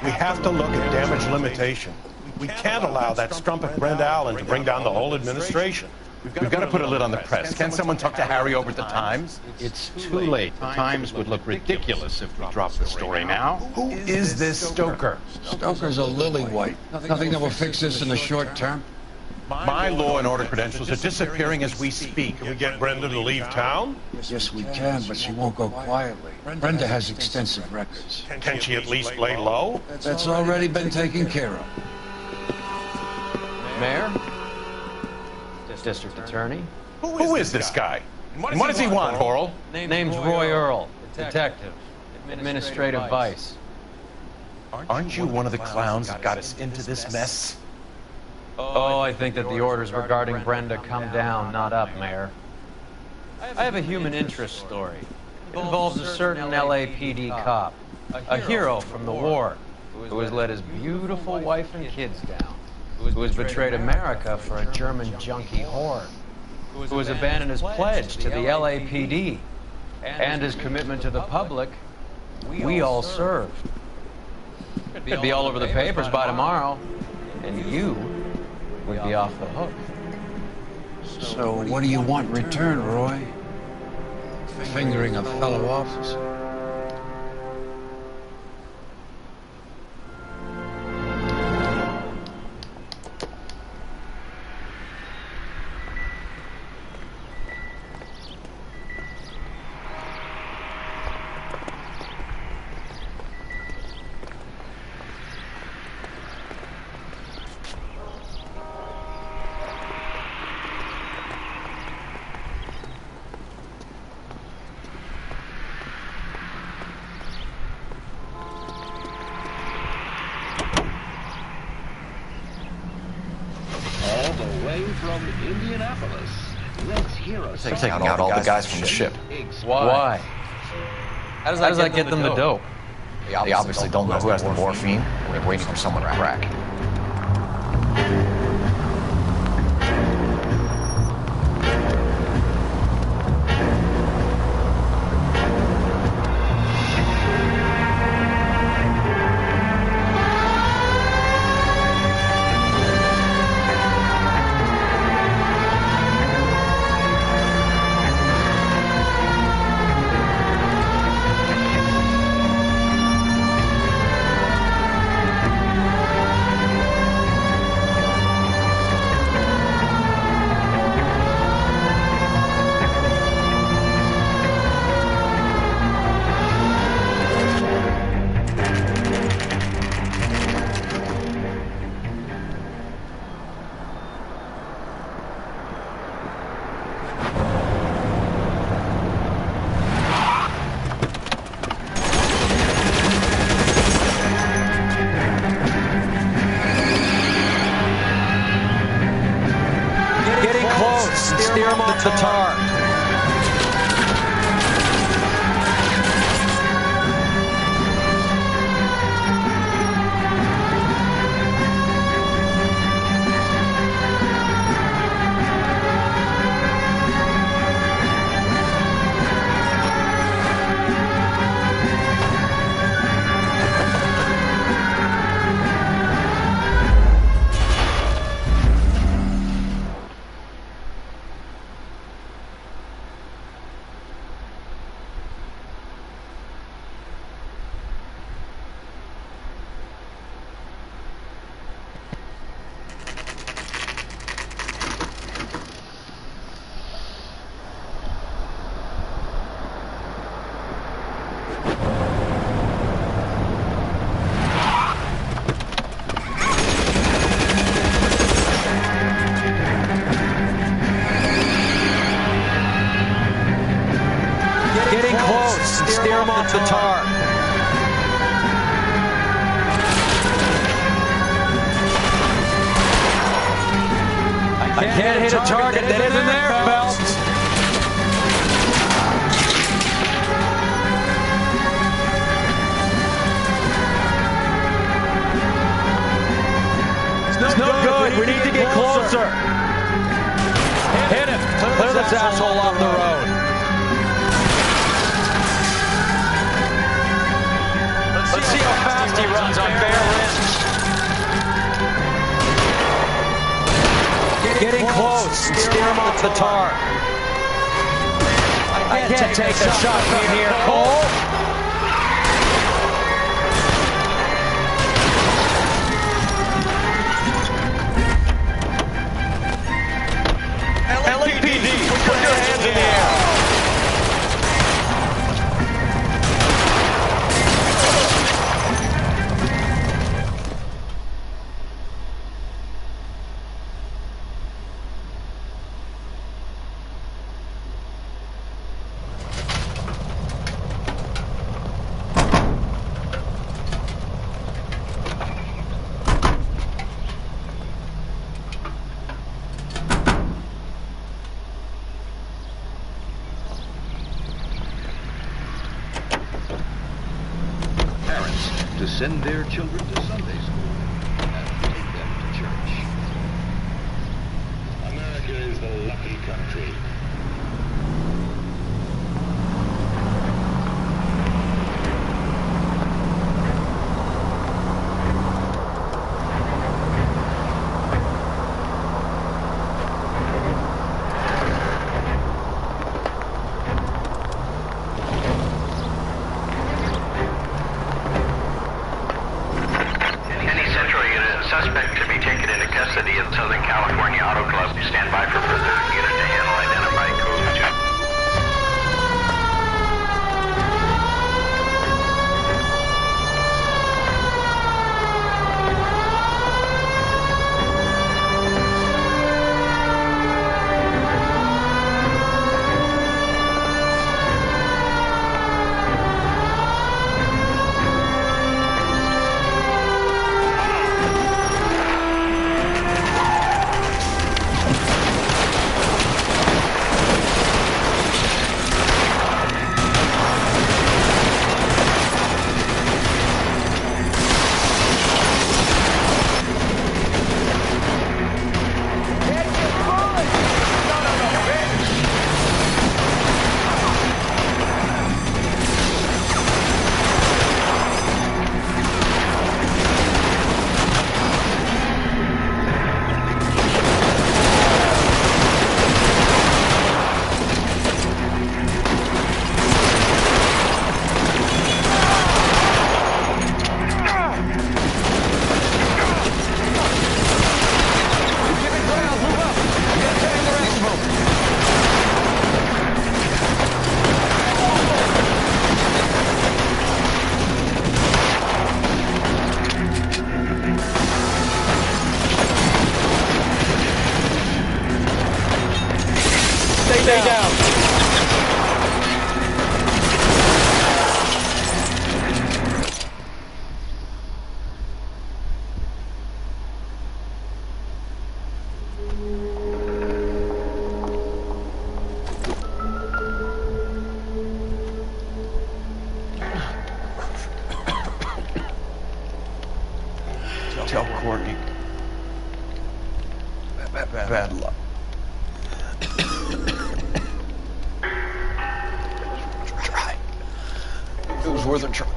We have to look at damage limitation. We can't allow that strumpet Brent Allen to bring down the whole administration. We've got to put a lid on the press. Can someone talk to Harry over at the Times? It's too late. The Times would look ridiculous if we dropped the story now. Who is this Stoker? Stoker's a lily-white. Nothing that will fix this in the short term. My law and order credentials are disappearing as we speak. Can we get Brenda to leave town? Yes, we can, but she won't go quietly. Brenda has extensive records. Can she at least lay low? That's already been taken care of. Mayor? District Attorney? Who is this guy? And what does he want, Horrell? Name's Roy Earl, detective, administrative vice. Aren't you one of the clowns that got us into this mess? Oh, I think that the orders regarding Brenda come down, not up, Mayor. I have a human interest story. It involves a certain LAPD cop, a hero from the war, who has let his beautiful wife and kids down, who has betrayed America for a German junkie horde. who has abandoned his pledge to the LAPD and his commitment to the public we all serve. It'd be all over the papers by tomorrow, and you would be off the hook. So what do you want in return, Roy? Fingering a fellow officer? From Indianapolis, let's hear us. They're taking out all the guys from the ship. Why? How does that get them the dope? They obviously don't know who has the morphine, and they're waiting for someone to crack. Steer him off the tar. Getting close. Steer him off the tar. I can't hit a target that isn't there, Phelps. It's no good. We need to get closer. Hit him. Clear this asshole off the road. Let's see how fast he runs on bare limbs. Getting close. Steer him off the tar. I can't take a shot from here, Cole. LAPD, put your hands in the air. To send their children to Sunday school and take them to church. America is the lucky country. country. Suspect to be taken into custody at Southern California Auto Club. Stand by for further unit to handle identify code 2. Stay down. Tell Courtney. Bad luck. Try. It was worth a try.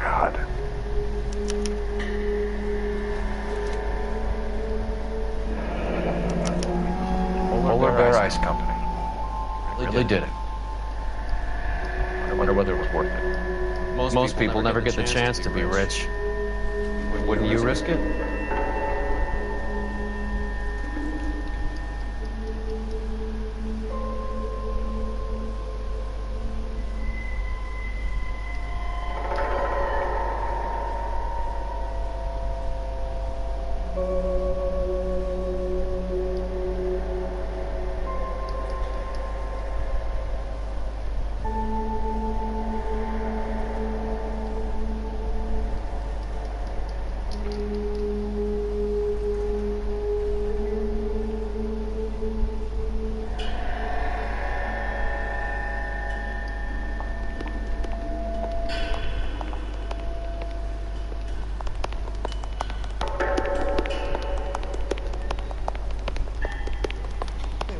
God. Polar Bear Ice Company. Really did it. I wonder whether it was worth it. Most people never get the chance to be rich. Wouldn't you risk it?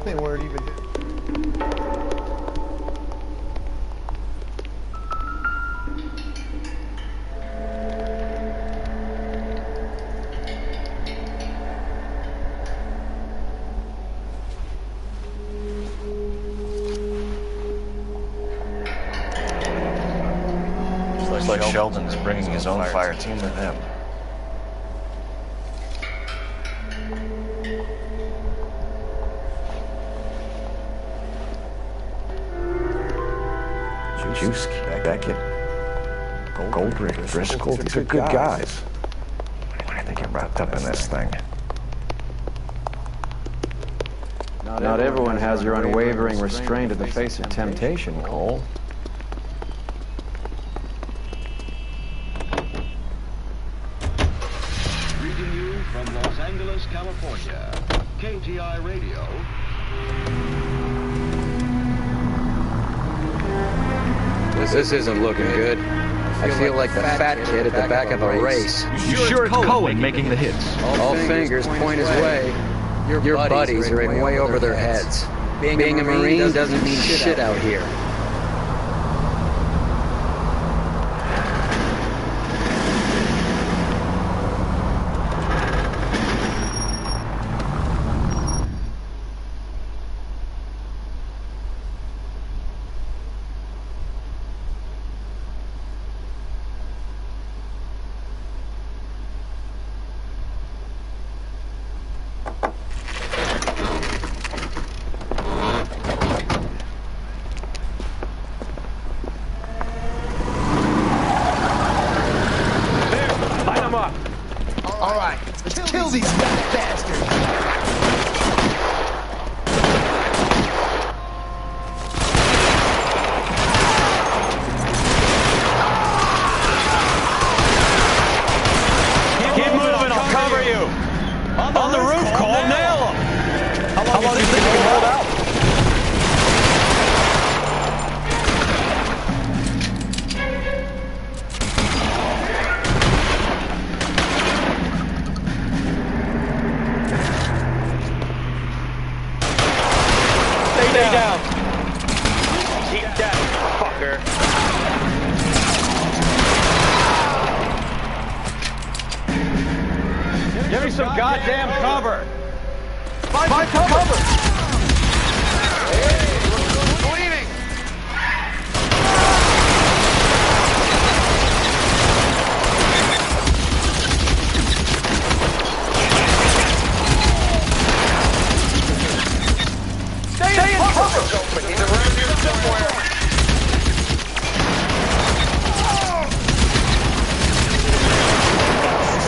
They weren't even. Looks like Sheldon's bringing his own fire team with him. Juice, Beckett, Goldrick, Driscoll, these are good guys. Why do they get wrapped up in this thing? Not everyone has your unwavering restraint in the face of temptation, Cole. Greeting you from Los Angeles, California, KTI Radio. This isn't looking good. I feel like the fat kid at the back of a race. You sure it's Cohen making the hits? All fingers point his way. Your buddies are in way over their heads. Being a Marine doesn't mean shit out here. Give me some goddamn cover! Find cover! Bleeding! Stay in cover! He's around here somewhere.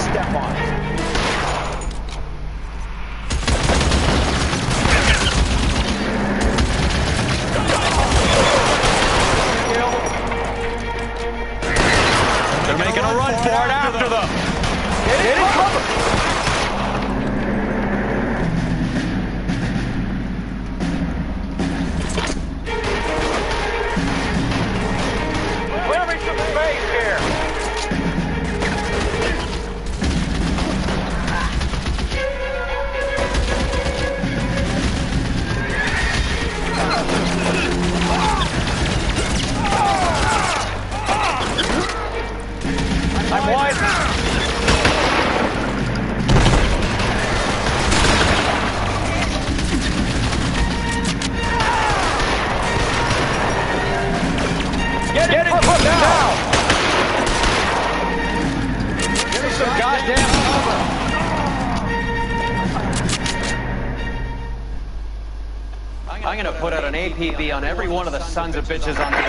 Step on it. They're making a run for it after them. Get in cover. Clear me some space here. I'm wide. Get it put now. Give me some goddamn cover. I'm gonna put out an APB on every one of the sons of bitches on that.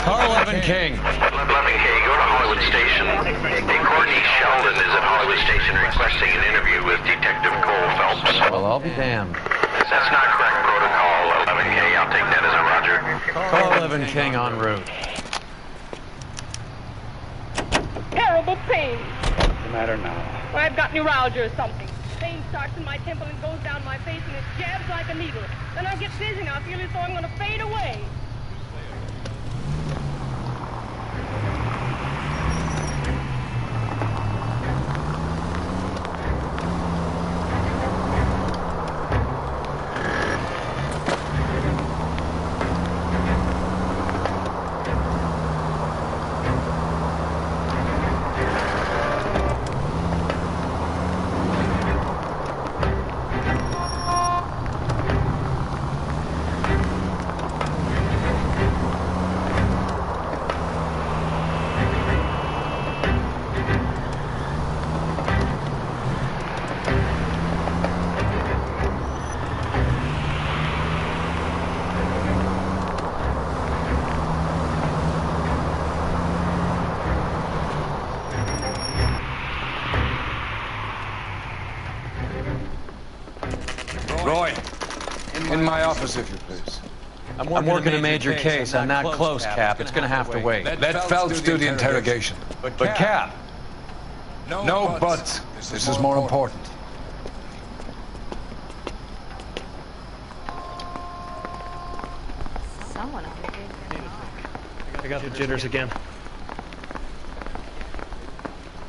Car 11 King. 11 King, go to Hollywood Station. Hey, Courtney Sheldon is at Hollywood Station requesting an interview with Detective Cole Phelps. Well, I'll be damned. That's not correct protocol, 11K. I'll take that as a roger. Car 11 King en route. Terrible pain. What's the matter now? Well, I've got neuralgia or something. Pain starts in my temple and goes down my face and it jabs like a needle. Then I get dizzy and I feel as though I'm going to fade away. Roy, in my office, if you please. I'm working a major case. I'm not close, Cap. It's gonna have to wait. Let Phelps do the interrogation. But Cap. No buts. This is more important. Someone I got the jitters again.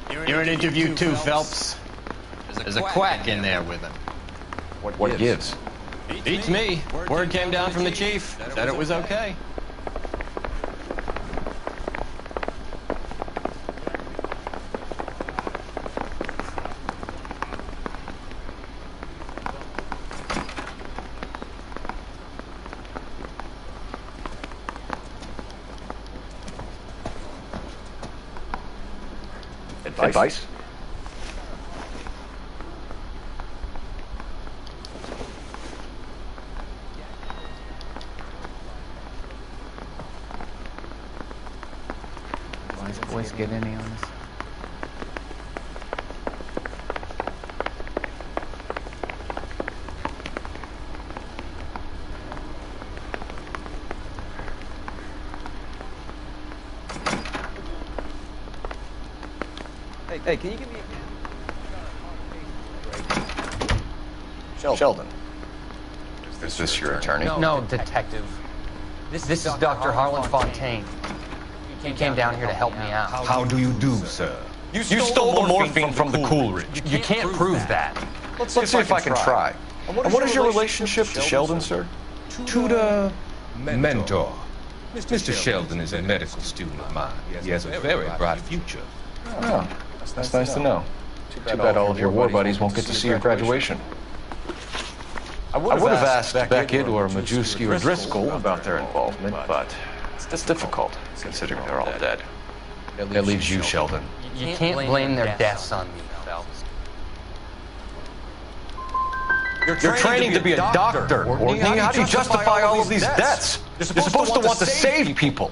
You're in interview too, Phelps. There's a quack in there with him. What gives? Beats me. Word came down from the chief. Said it was okay. Advice? Why does the voice get any on this? Hey, can you give me a... Sheldon. Is this your attorney? No, detective. This is Dr. Harlan Fontaine. He came down here to help me out. How do you do, sir? You stole the morphine from the Coolidge. You can't prove that. Let's see if I can try. And what is your relationship to Sheldon, sir? Tutor, mentor. Mr. Sheldon is a medical student of mine. He has a very bright future. Oh, that's nice to know. Too bad all of your war buddies won't get to see your graduation. I would have asked Beckett or Majewski or Driscoll about their involvement, but it's difficult, considering they're all dead. That leaves you, Sheldon. You can't blame their deaths on me, Phelps. You're training to be a doctor, Courtney. How do you justify all of these deaths? You're supposed to want to save people.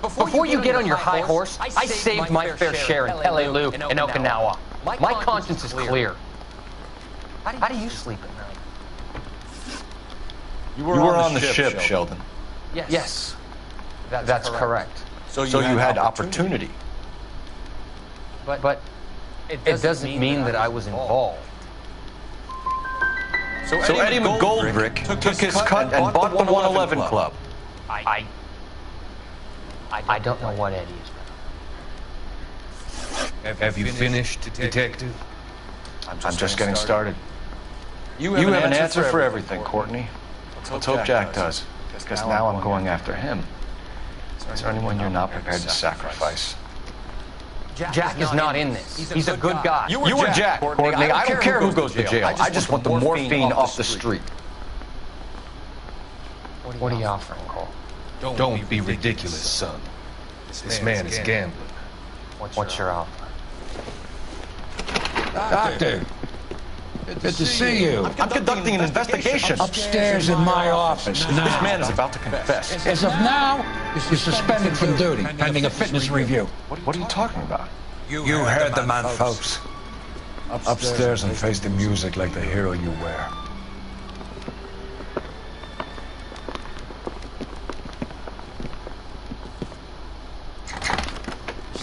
Before you get on your high horse, I saved my fair share in LA and Okinawa. My conscience is clear. How do you sleep at night? You were on the ship, Sheldon. Yes. That's correct. So you had opportunity. But it doesn't mean that I was involved. So Eddie McGoldrick took his cut and bought the 111 Club. I don't know what Eddie is. Have you finished, detective? I'm just getting started. You have an answer for everything, Courtney. Let's hope Jack does, because now I'm going after him. Is there anyone you're not prepared to sacrifice? Jack is not in this. He's a good guy. You were Jack, Courtney. I don't care who goes to jail. I just want the morphine off the street. What are you offering, Cole? Don't be ridiculous, son. This man is gambling. What's your offer? Doctor, good to see you. I'm conducting an investigation. Upstairs in my office now. This man is about to confess. As of now, you're suspended from duty, pending a fitness review. What are you talking about? You heard the man, folks. Upstairs and face the music like the hero you wear.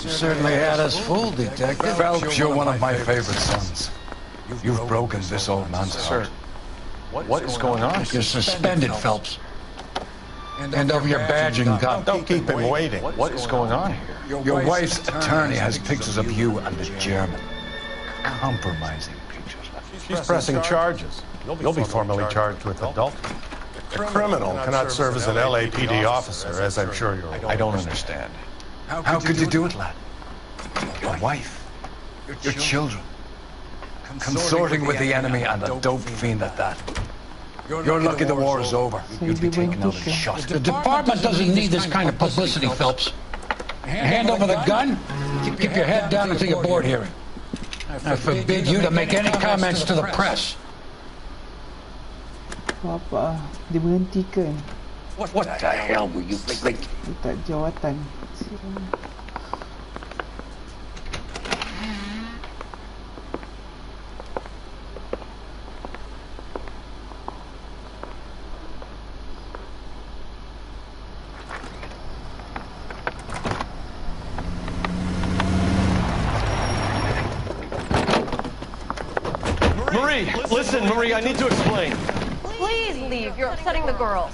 You certainly had us fooled, Detective. Phelps, you're one of my favorite sons. You've broken this old man's heart. What is going on? You're suspended, Phelps. And over your badge and gun. Don't keep him waiting. What is going on here? Your wife's attorney has pictures of you and the German. Compromising pictures. She's pressing charges. You'll be formally charged with adultery. A criminal cannot serve as an LAPD officer, as I'm sure you're aware. I don't understand. How could you do it, lad? Your wife, your children, consorting with the enemy and a dope fiend at that. You're lucky the war is over. You'd be taken out and shot. The department doesn't need this kind of publicity, Phelps. Hand over the gun, keep your head down until your board hearing. I forbid you to make any comments to the press. Apa? Diberhentikan. What the hell were you thinking? Tak jawatan. Marie, listen, Marie, I need to explain. Please leave. You're upsetting the girls.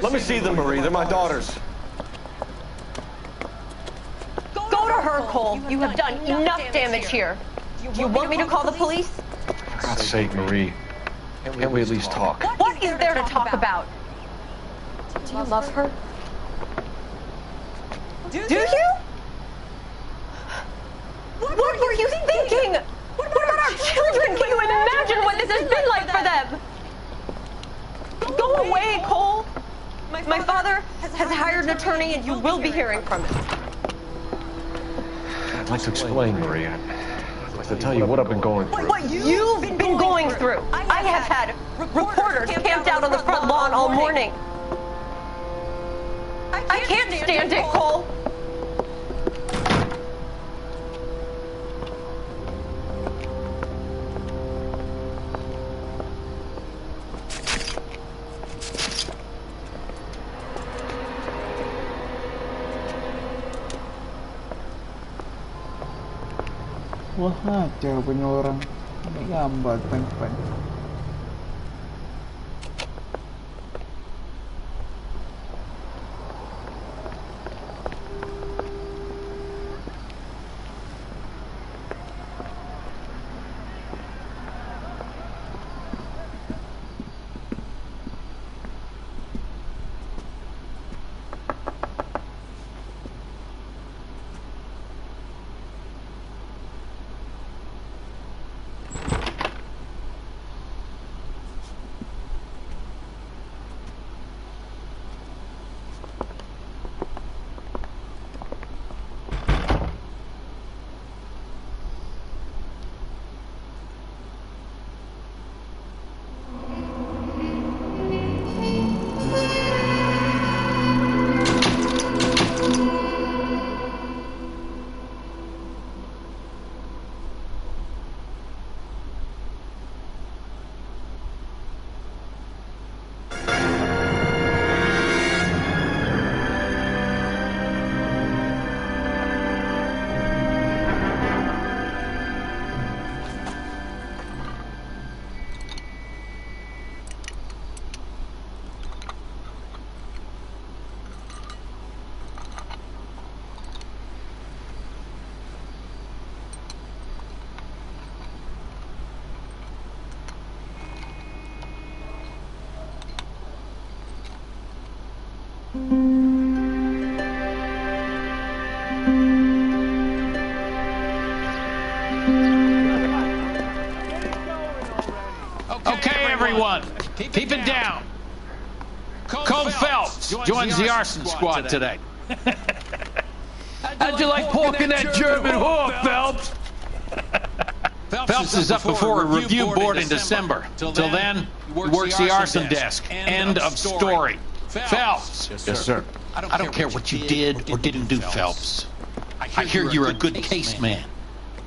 Let me see them, Marie. They're my daughters. Sir Cole, you have done enough damage here. You want me to call the police? For God's sake, Marie. Can't we at least talk? What is there to talk about? Do you love her? Do you? What were you thinking? What about our children? Can you imagine what this has been like for them? Go away, Cole. My father has hired an attorney and you will be hearing from him. I'd like to explain, Marie. I'd like to tell you what I've been going through. What you've been going through. I have had reporters camped out on the front lawn all morning. I can't stand it, Cole. Wah, ajar punya orang. Ini gambar depan-depan. Okay, everyone, keep it down. Cole Phelps joins the arson squad today. How'd you like poking that German whore, Phelps? Phelps is up before a review board in December. Till then, he works the arson desk. End of story. Phelps. Yes, sir. I don't care what you did or didn't do, Phelps. I hear you're a good case man.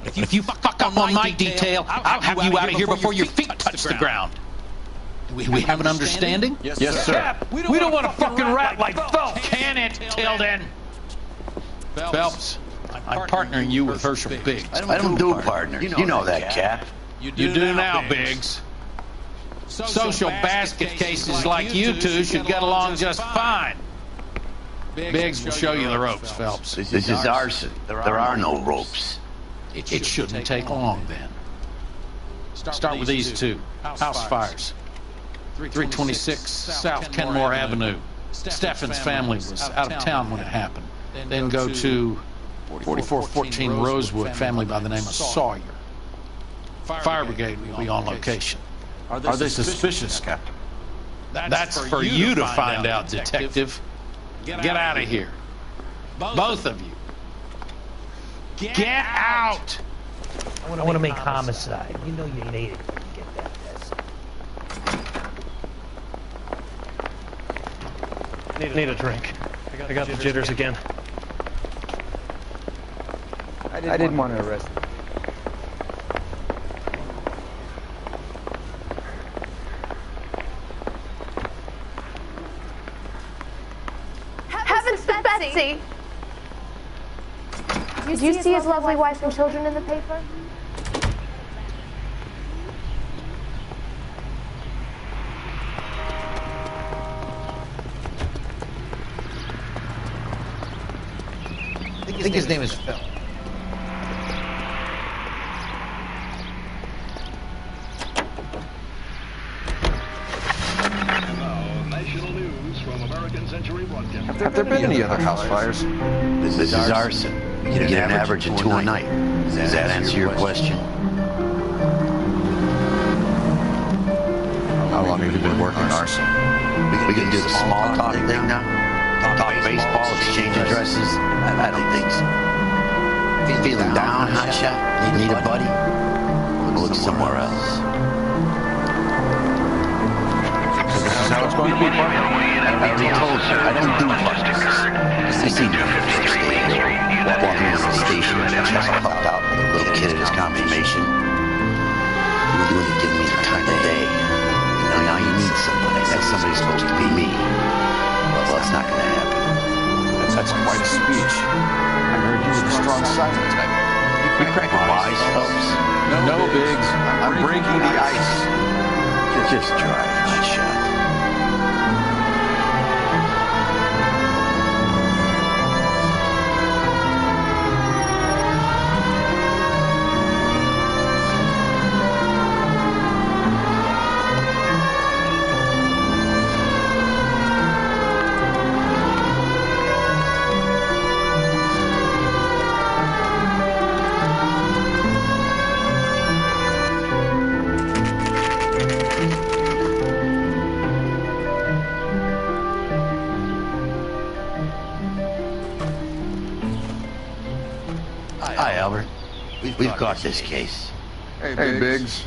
If you fuck up on my detail, I'll have you out of here before your feet touch the ground. Do we have an understanding? Yes, sir. Cap, we don't want a fucking rat like Phelps. Can it, Tilden? Phelps, I'm partnering you with Herschel Biggs. I don't do partners. You know that, Cap. You do now, Biggs. Social basket cases like you two should get along just fine. Biggs will show you the ropes, Phelps. This is arson. There are no ropes. It shouldn't take long, then. Start with these two. House fires. 326 South Kenmore Avenue. Steffen's family was out of town when it happened. Then go to 4414 Rosewood, family by the name of Sawyer. Fire brigade will be on location. Are they suspicious, Captain? That's for you to find out, detective. Get out of here. Both of you. Get out! I want to make homicide. You know you made it. Get that test. Need a drink. I got the jitters again. I didn't want to arrest him. Heavens to Betsy! Did you see his lovely wife and children in the paper? I think his name is Phil. Have there been any other house fires? This is arson. We get an average of 2 a night. Does that answer your question? How long have you been working arson? We can do the small talk thing now? Talk baseball, exchange addresses. I don't think so. Feeling down, hotshot? Need a buddy? Look somewhere else. So this is how it's going to be, Mark? I already told you, I don't do busters. I see you walking into the station with your chest puffed out like a little kid at his confirmation. You wouldn't give me the time of day. Now you need somebody. That somebody's supposed to be me. Well, it's not going to happen. That's quite a speech. I heard you were the strong silent type. You crack wise, Phelps. No, Biggs. I'm breaking the ice. Just drive, hotshot. Hi, Albert. We've got this case. Hey, Biggs.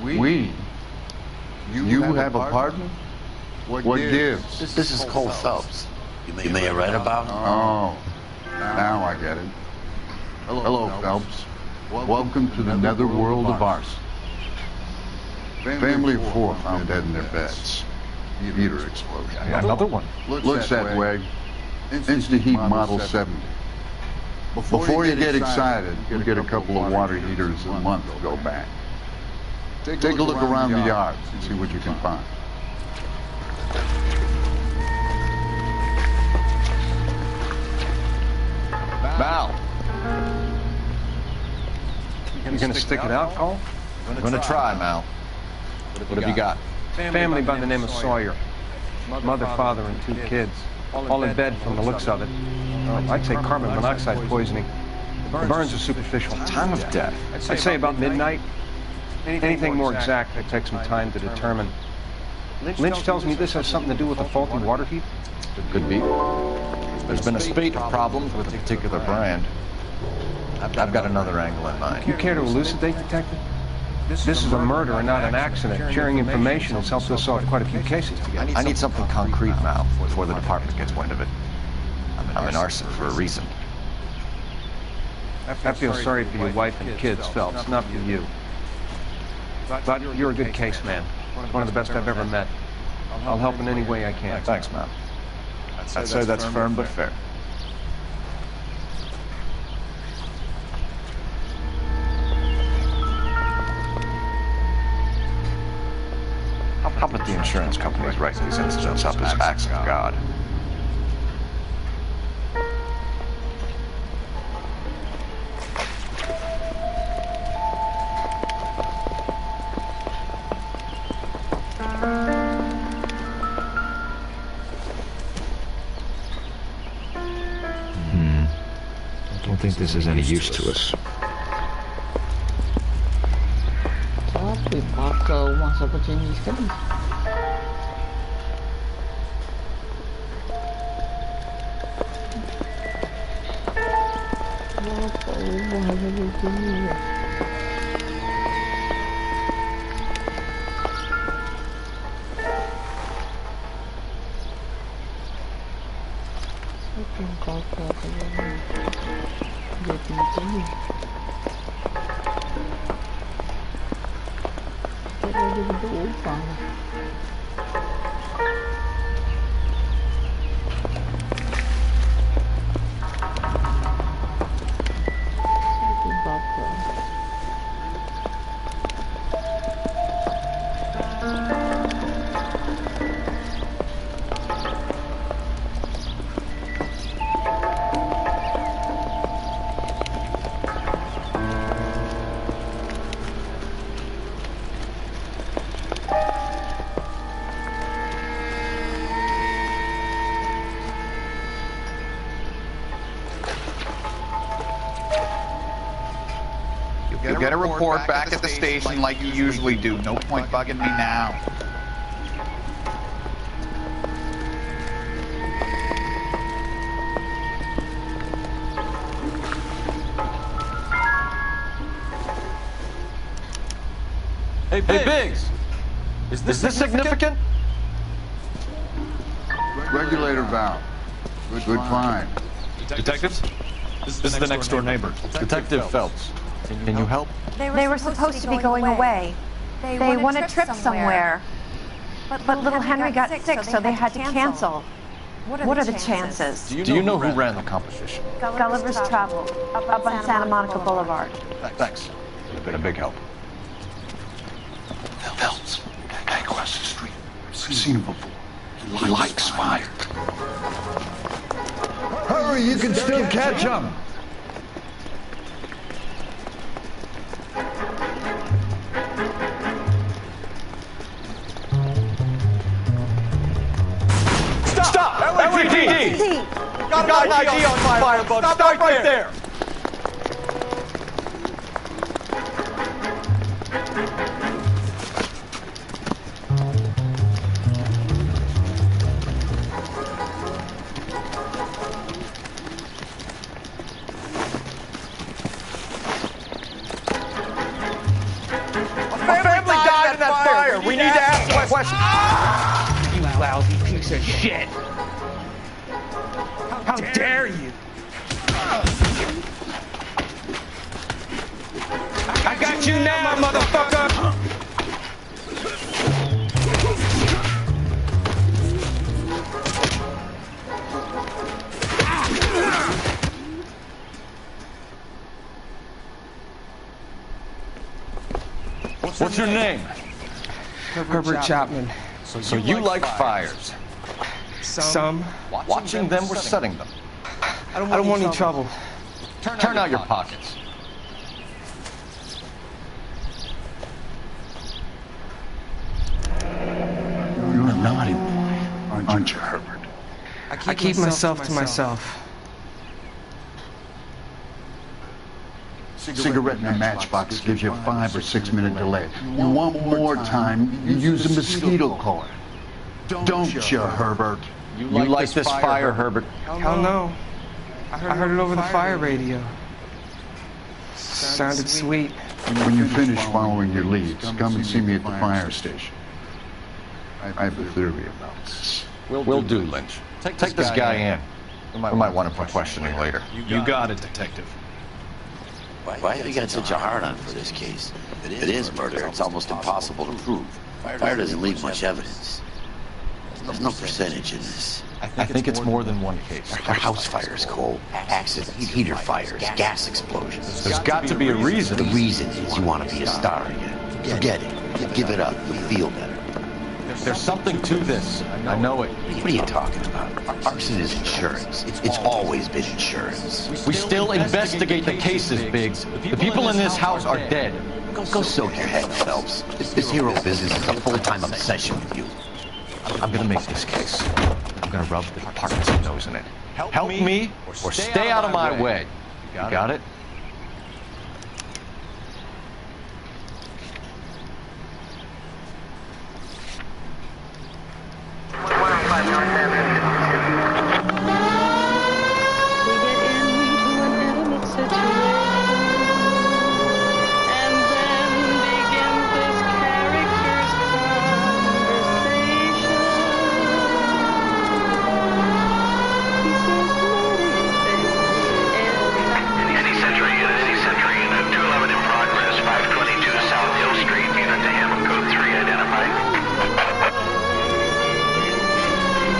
We? You have a partner? What gives? This is Cole Phelps. You may have read about him. Oh, now I get it. Hello, Phelps. Welcome to the netherworld of arson. Family of 4 found dead in their beds. Heater explosion. Another one. Looks that way. Insta-Heat Model 70. Before you get excited, you get a couple of water heaters a month to go back. Take a look around the yard and see what you can find. Val. You gonna stick it out, Cole? I'm gonna try, Mal. What have you got? Family by the name of Sawyer. Mother, father, and 2 kids. All in bed from the looks of it. I'd say carbon monoxide poisoning. The burns are superficial. Time of death? I'd say about midnight. Anything more exact would take some time to determine. Lynch tells me this has something to do with a faulty water heat. Could be. There's been a spate of problems with a particular brand. I've got another angle in mind. You care to elucidate, Detective? This is a murder and not an accident. Sharing information has helped us solve quite a few cases together. I need something concrete, Mal, before the department gets wind of it. I'm an arson for a reason. I feel sorry for your wife and kids, Phelps, not for you. But you're a good case man. One of the best I've ever met. I'll help in any way I can. Thanks, Mal. I'd say that's firm but fair. How about the insurance companies write these incidents up as acts of God? I don't think this is any use to us. Tapi bakal masa pecengi sekali. Apa bahasa pecengi? Apa kakak kalau dia pecengi? Dia berubah. Satu bakal. You'll get a report back at the station like you usually do. No point bugging me now. Hey, Biggs! Is this significant? Regulator valve. Good find. Detectives? This is the next door neighbor. Detective Phelps. Can you help? They were supposed to be going away. They won a trip somewhere. But little Henry got sick, so they had to cancel. What are the chances? Do you know who ran the competition? Gulliver's Travel, up on Santa Monica Boulevard. Thanks. You've been a big help. Phelps, guy across the street. I've seen him before. He likes fire. Hurry, you can still catch him. Stop! LAPD! Got an ID on Firebug. Stop right there! We need to ask questions. You lousy piece of shit. How dare you? I got you now, motherfucker! What's your name? Herbert Chapman. So you like fires? Some. Watching them or setting them? I don't want any trouble. Turn out your pockets. You're a naughty boy, aren't you, Herbert? I keep myself to myself. Cigarette in a matchbox gives you a 5 or 6 minute delay. You want more time, you use a mosquito coil. Don't you, Herbert? You like this fire, Herbert? Hell no. I heard it over the fire radio. Sounded sweet. When you finish following your leads, come and see me at the fire station. I have a theory about this. Will do, Lynch. Take this guy in. We might want him for questioning later. You got it, Detective. Why have you got such a hard-on for this case? If it is murder, it's almost impossible to prove. Fire doesn't leave much evidence. There's no percentage in this. I think it's more than one case. There are house fires, Cole. Accidents, heater fires, gas explosions. There's got to be a reason. The reason is you want to be a star again. Forget it. Give it up. You'll feel better. There's something to this. I know it. What are you talking about? Arson is insurance. It's always been insurance. We still investigate the cases, Biggs. The people in this house are dead. Go soak your head, Phelps. This hero business is a full-time obsession with you. I'm gonna make this case. I'm gonna rub the department's nose in it. Help me or stay out of my way. You got it?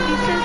He says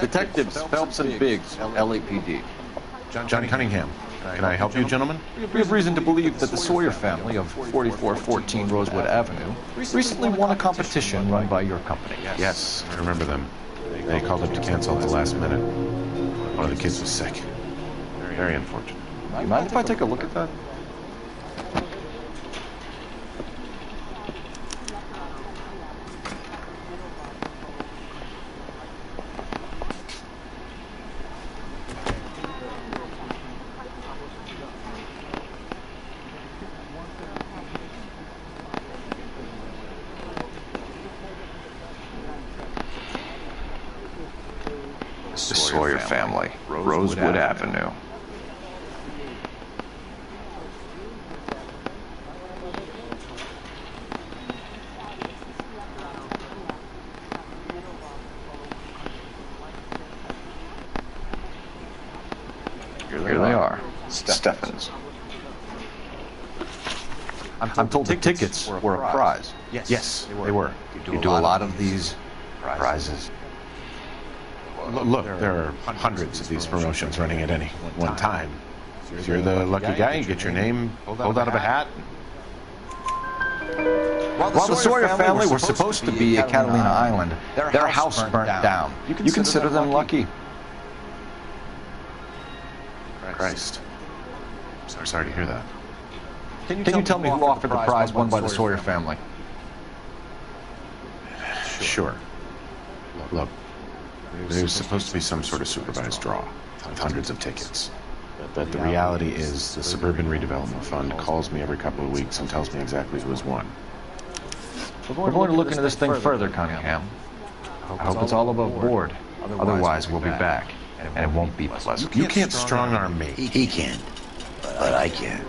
Detectives Phelps and Biggs, LAPD. Johnny Cunningham. Can I help you, gentlemen? We have reason to believe that the Sawyer family of 4414 Rosewood Avenue recently won a competition run by your company. Yes, I remember them. They called up to cancel at the last minute. One of the kids was sick. Very unfortunate. You mind if I take a look at that? The Sawyer family, Rosewood Avenue. Here they are, Steffens. I'm told the tickets were a prize. Yes, they were. You do a lot of these Prizes. Look, there are hundreds of these promotions running at any one time. If you're the lucky guy, you get your name pulled out of a hat. While the Sawyer family were supposed to be at Catalina Island, their house burnt down. You consider them lucky? Christ. Sorry to hear that. Can you tell me who offered the prize won by the Sawyer family? Sure. Look, there's supposed to be some sort of supervised draw with hundreds of tickets. But the reality is the Suburban Redevelopment Fund calls me every couple of weeks and tells me exactly who has won. We're going to look into this thing further, Cunningham. I hope it's all above board. Otherwise, we'll be back, and it won't be pleasant. You can't strong-arm me. He can, but I can.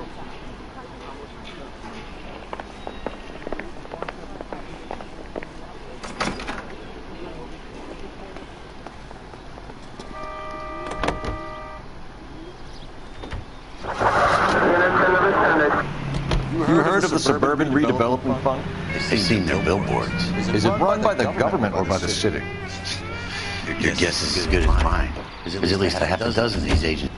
You heard of the Suburban Redevelopment Fund? They've seen their billboards. Is it run by the government or by the city? Your guess is as good as mine. There's at least a half a dozen of these agents.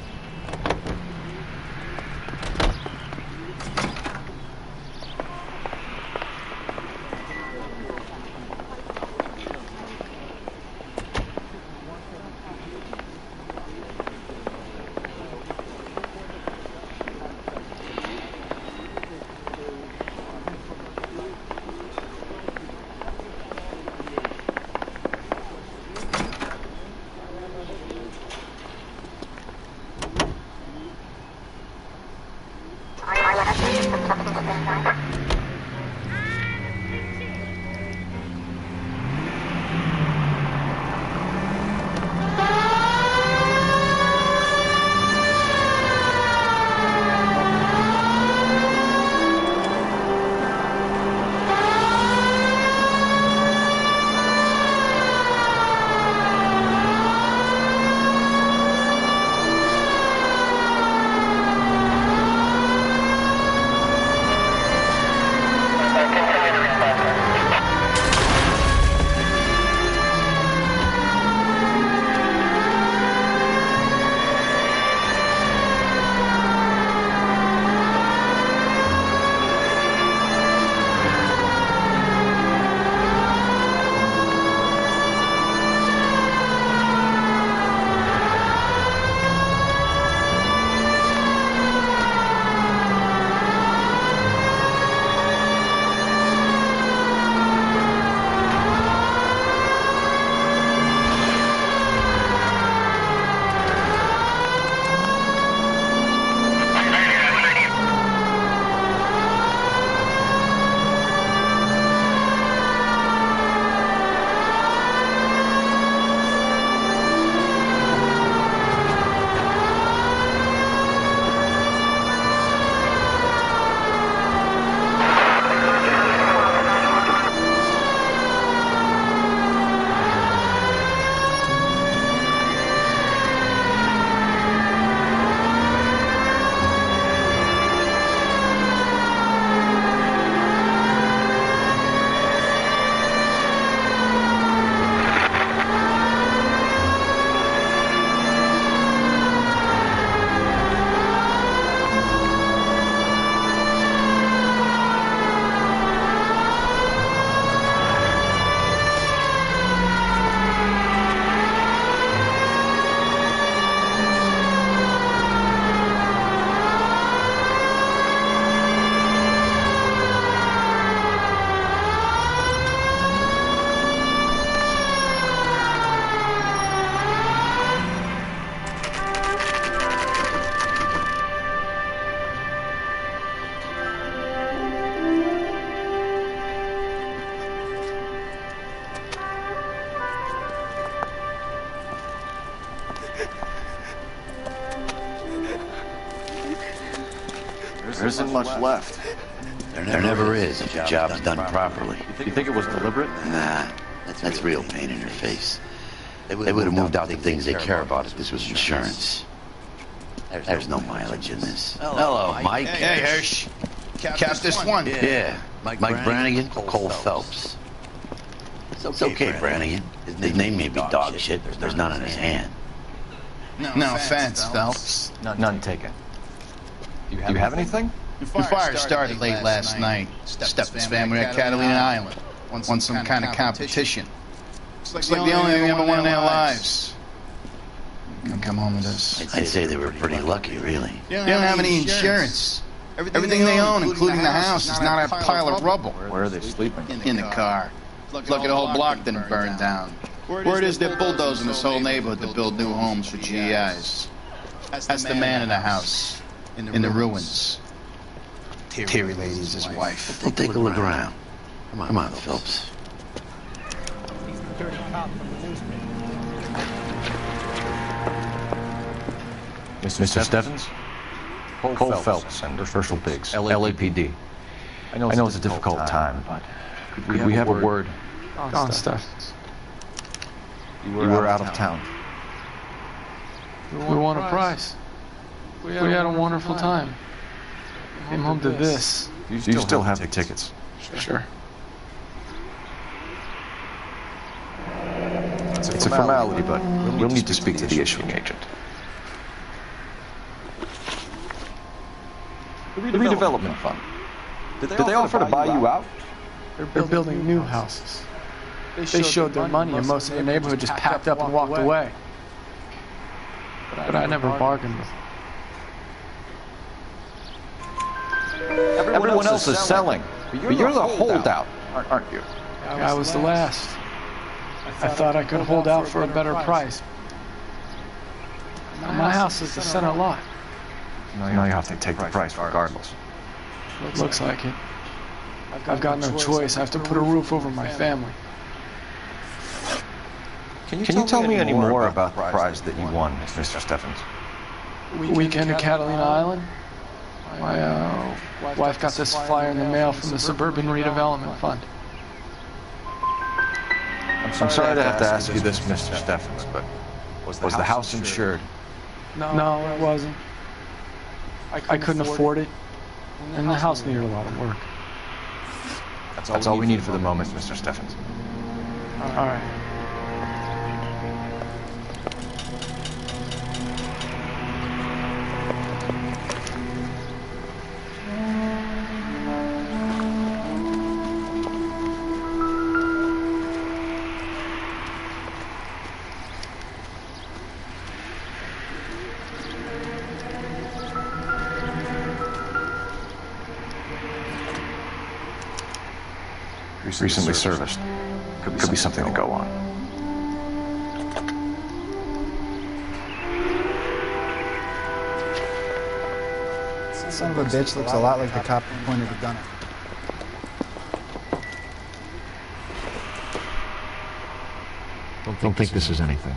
There isn't much left. There never is if the job's done properly. You think it was deliberate? Nah, that's real pain in your face. They would have moved out the things they care about if this was insurance. There's no mileage in this. Hello, Mike. Hey, Hirsch. Cap this one. Yeah, Mike Brannigan, Cole Phelps. It's okay, Brannigan. His name may be dog shit, but there's none in his hand. No offense, Phelps. None taken. Do you have anything? The fire started late last night. Stephen's family at Catalina Island. Won some kind of competition. Looks like the only thing they ever won in their lives. Come home with us. I'd say they were pretty lucky, really. They don't have any insurance. Everything they own, including the house, is not a pile of rubble. Where are they sleeping? In the car. Lucky the whole block didn't burn down. Word is they're bulldozing this whole neighborhood to build new homes for GIs. That's the man in the house, in the ruins. Terry lady's his wife. We'll take a look around. Come on, Phelps. Mr. Stephens? Cole Phelps and Herschel Biggs, LAPD. I know it's a difficult time, but could we have a word? Don Stephens. You were out of town. We won a prize. We had a wonderful time. Came home to this. Do you still have the tickets? Sure. It's a formality, but we'll need to speak to the issuing agent. The redevelopment fund. Did they offer to buy you out? They're building new houses. They showed their money and most of the neighborhood just packed up and walked away. But I never bargained with them. Everyone else is selling, but you're the holdout, aren't you? I was the last. I thought I could hold out for a better price. My house is the center lot. Now you have to take the price regardless. Looks like it. I've got no choice. I have to put a roof over my family. Can you tell me any more about the prize that you won, Mr. Stephens? Weekend at Catalina Island. My wife got this flyer in the mail from the Suburban Redevelopment Fund. I'm sorry to have to ask you this, Mr. Stephens, but was the house insured? No, it wasn't. I couldn't afford it, and the house needed a lot of work. That's all we need for the moment, Mr. Stephens. All right. Recently serviced. Could be something to go on. Son of a bitch looks a lot like the cop who pointed the gun at. Don't think this is anything.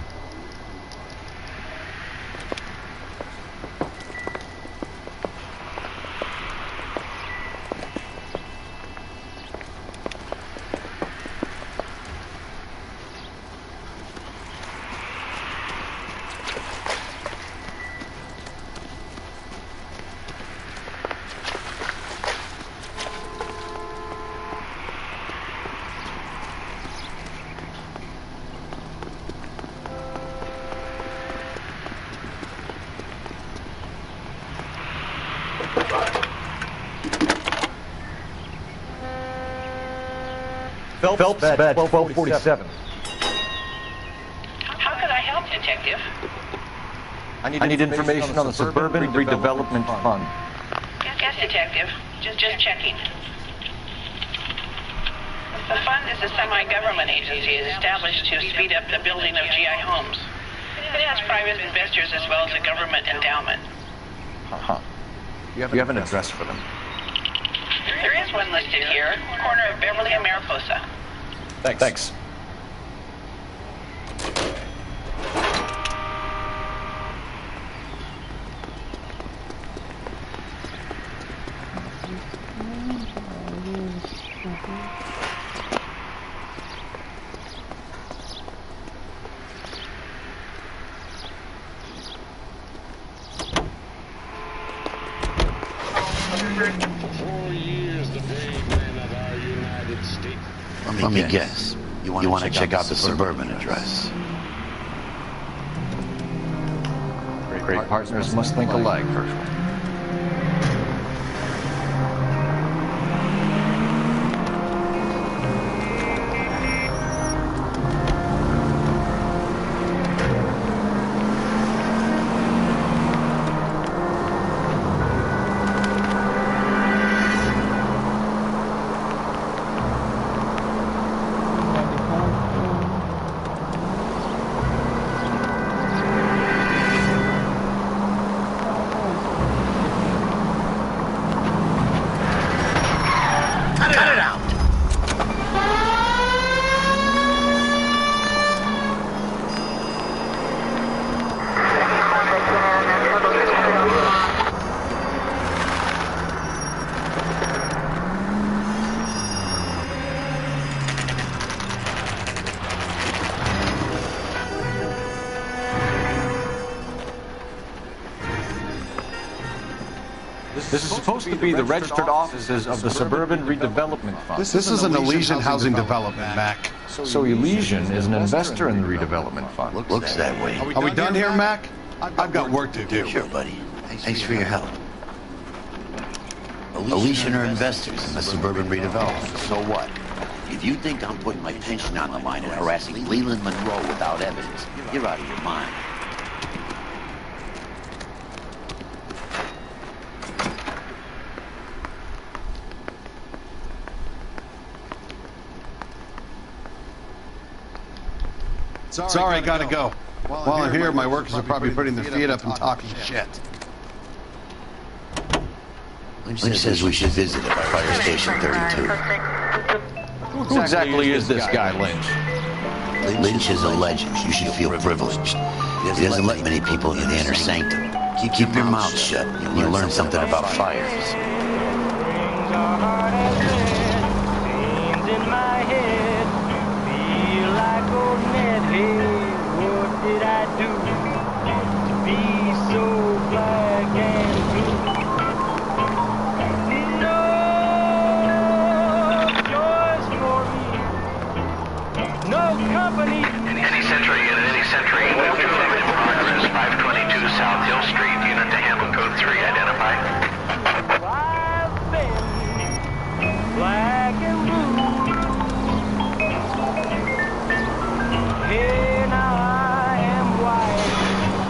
Phelps, bed 1247. How could I help, Detective? I need information on the Suburban Redevelopment Fund. Yes, Detective. Just checking. The fund is a semi-government agency established to speed up the building of GI homes. It has private investors as well as a government endowment. Uh-huh. You have an address for them? There is one listed here, corner of Beverly and Mariposa. Thanks. Let me guess. You want to check out the suburban address. Great partners must think alike, Herschel. This is supposed to be the registered offices of the Suburban Redevelopment Fund. This is an Elysian housing development, Mac. So Elysian is an investor in the redevelopment fund. Looks that way. Are we done here, Mac? I've got work to do. Sure, buddy. Thanks for your help. Elysian are investors in the suburban redevelopment. So what? If you think I'm putting my pension on the line and harassing Leland Monroe without evidence, you're out of your mind. Sorry, I gotta go. While I'm here, my workers are probably putting their feet up and talking shit. Lynch says we should visit at Fire Station 32. Who exactly is this guy, Lynch? Lynch is a legend. You should feel privileged. He doesn't let many people in the inner sanctum. Keep your mouth shut, and you'll learn something about fires. What did I do to be so black and blue? No choice for me, no company. Any Central unit, any Central unit. In progress, 522 South Hill Street, unit to handle code 3, identified. I've been black and blue. Hey, now I am white,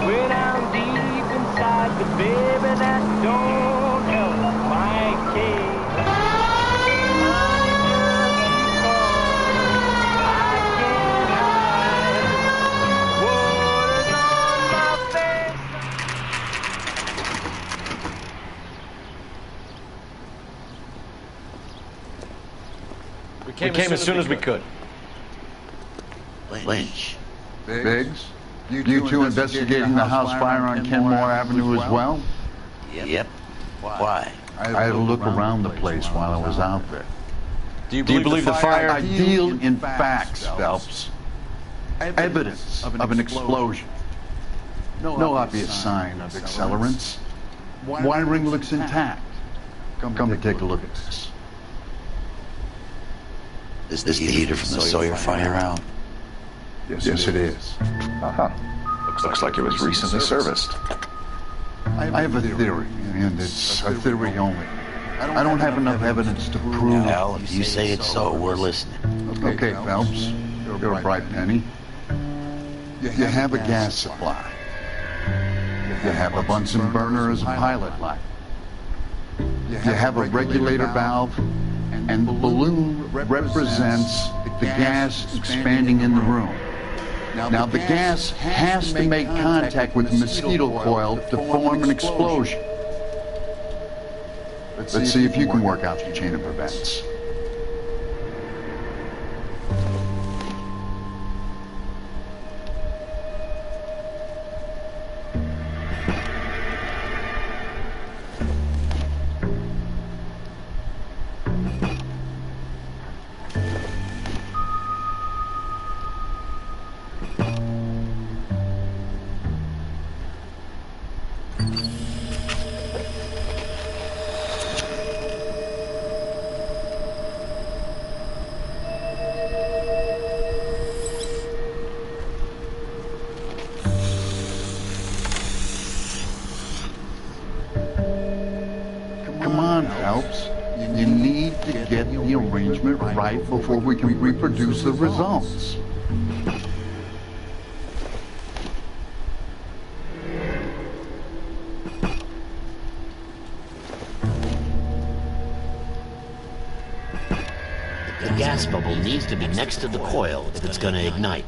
way down deep inside, but baby, that don't help my case. I can't hide what is on my face. We came as soon as we could. Lynch. Biggs? You two investigating the house fire on Kenmore Avenue as well? Yep. Why? I had a look around the place while I was out there. Do you believe the fire? I deal in facts, Phelps. Evidence of an explosion. No obvious sign of accelerants. Wiring looks intact. Come to take a look at this. Is this the heater from the Sawyer fire out? Yes, it is. Looks like it was recently serviced. I have a theory, and it's a theory only. I don't have enough evidence to prove... Well, if you say it's so, we're listening. Okay, Phelps. You're a bright penny. You have a gas supply. You have a Bunsen burner as a pilot light. You have a regulator valve, and the balloon represents the gas expanding in the room. Now, the gas has to make contact with the mosquito coil to form an explosion. Let's see if you can work out the chain of events. Phelps. You need to get the arrangement right before we can reproduce the results. The gas bubble needs to be next to the coil if it's going to ignite.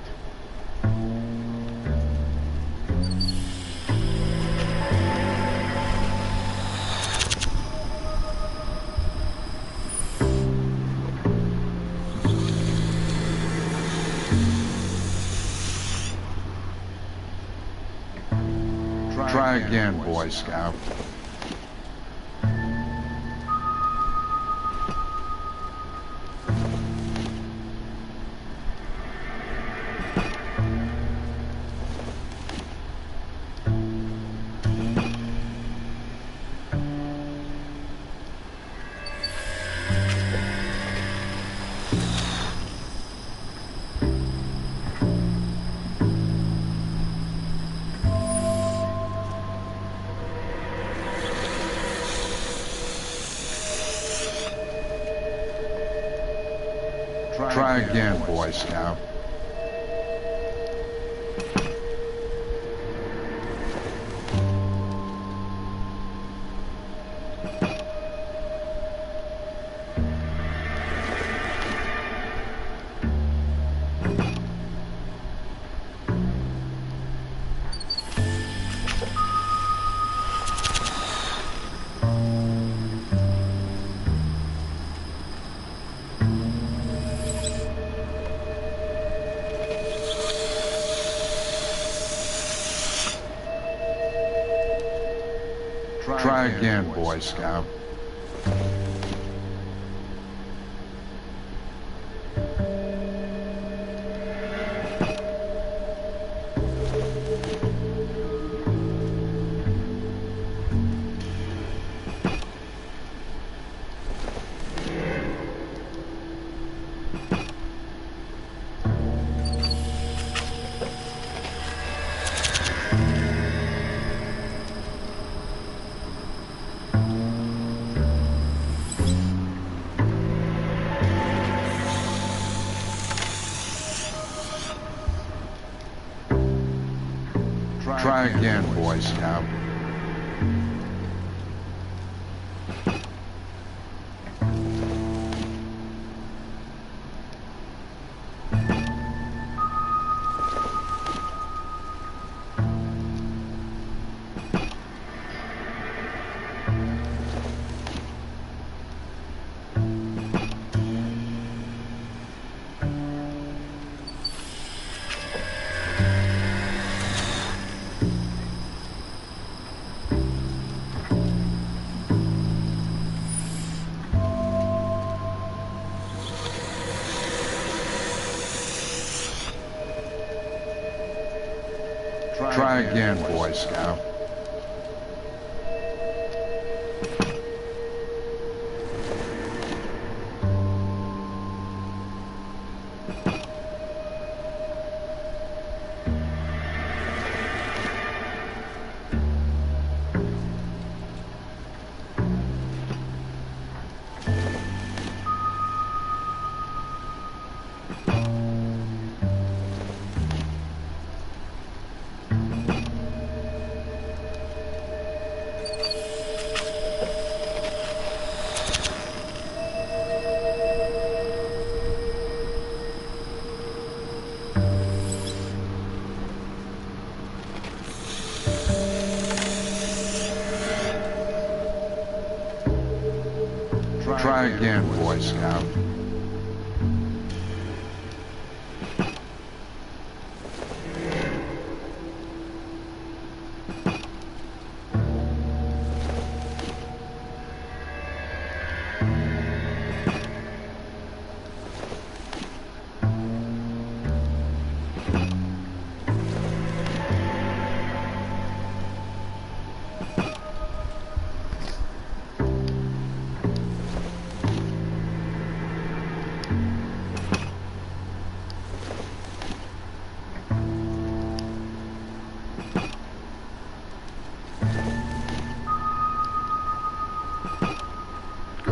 Try again, Boy Scout. Try again, Boy Scout. Try again, Boy Scout. Try again, Boy Scout. Try again, Boy Scout. Try again, Boy Scout.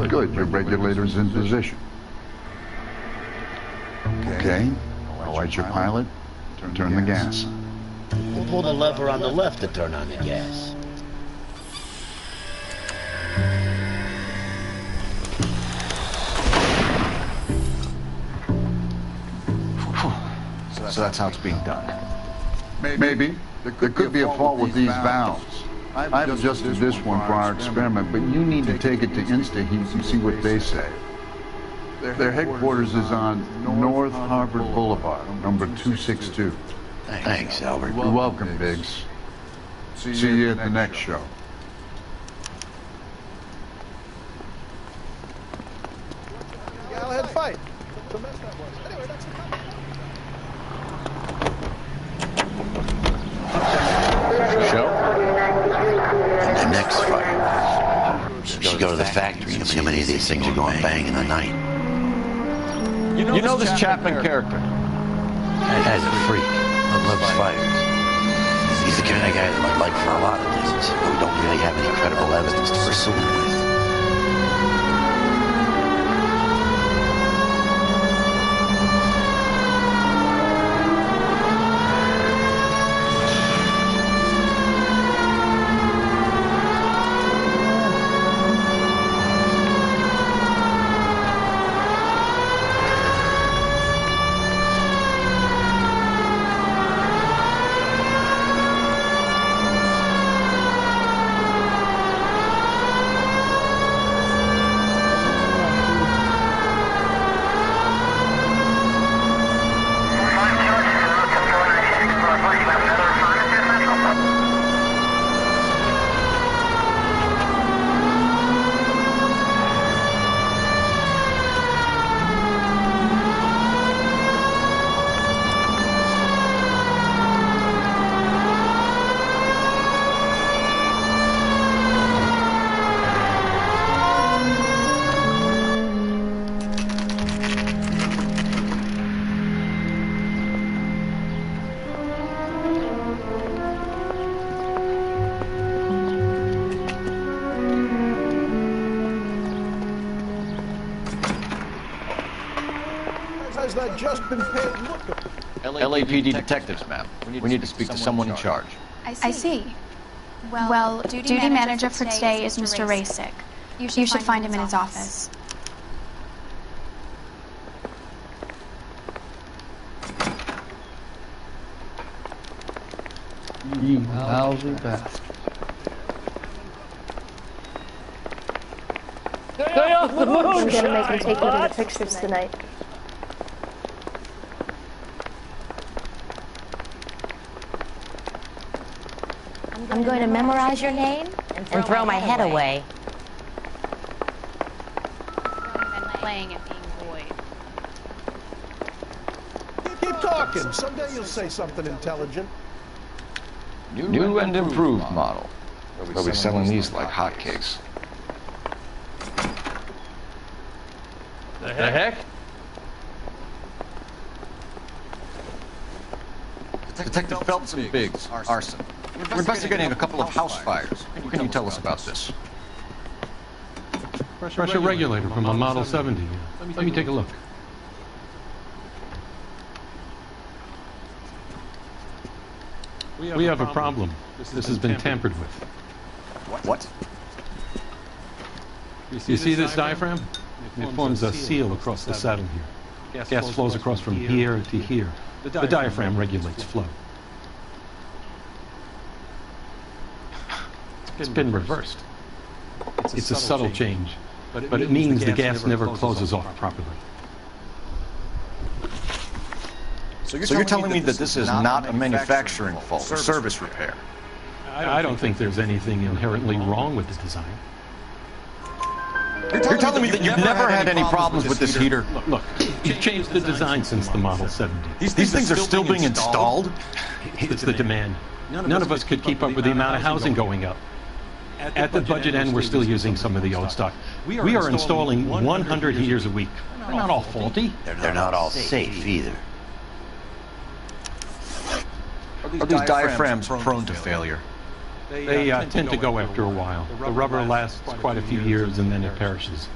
Good, your regulator's in position. Okay, I'll light your pilot, turn the gas. Pull the lever on the left to turn on the gas. So that's how it's being done. Maybe. There could be a fault with these valves. I've adjusted this one for our experiment, but you need to take it to InstaHeat and see what they say. Their headquarters is on North Harvard Boulevard, number 262. Thanks, Albert. You're welcome, Biggs. See you at the next show. Galahad fight. Show? And the next fight. Should go to the factory and see how many of these things are going bang in the night. You know this Chapman character? That guy's a freak. Loves fires. He's the kind of guy that I'd like for a lot of things, but we don't really have any credible evidence to pursue him with. Has that just been paid? LAPD detectives, ma'am. We need to speak to someone in charge. I see. Well, duty manager for today is Mr. Rasick. You should find him in his office. You lousy bastard. Stay off the moon! I'm gonna make him take me to the pictures tonight. I'm going to memorize your name and throw my head away. Playing at being void. Keep talking. Someday you'll say something intelligent. New and improved model. They'll be selling these like hotcakes. The heck? Detective Phelps and Biggs, arson. We're investigating a couple of house fires. What can you tell us about this? Pressure regulator from a Model 70. Let me take a look. We have a problem. This has been tampered with. What? You see this diaphragm? It forms a seal across the saddle here. Gas flows across from here to here. The diaphragm regulates flow. It's been reversed. It's a subtle change, but it means the gas never closes off properly. So you're telling me that this is not a manufacturing fault, or service repair? I don't think there's anything inherently wrong with the design. You're telling me that you've never had any problems with this heater? Look, you've changed the design since the Model 70. These things are still being installed? It's the demand. None of us could keep up with the amount of housing going up. At the budget end, we're still using some of the old stock. We are installing 100 heaters a week. They're not all faulty. They're not all safe either. Are these diaphragms prone to failure? They tend to go after a while. The rubber lasts quite a few years and then it perishes.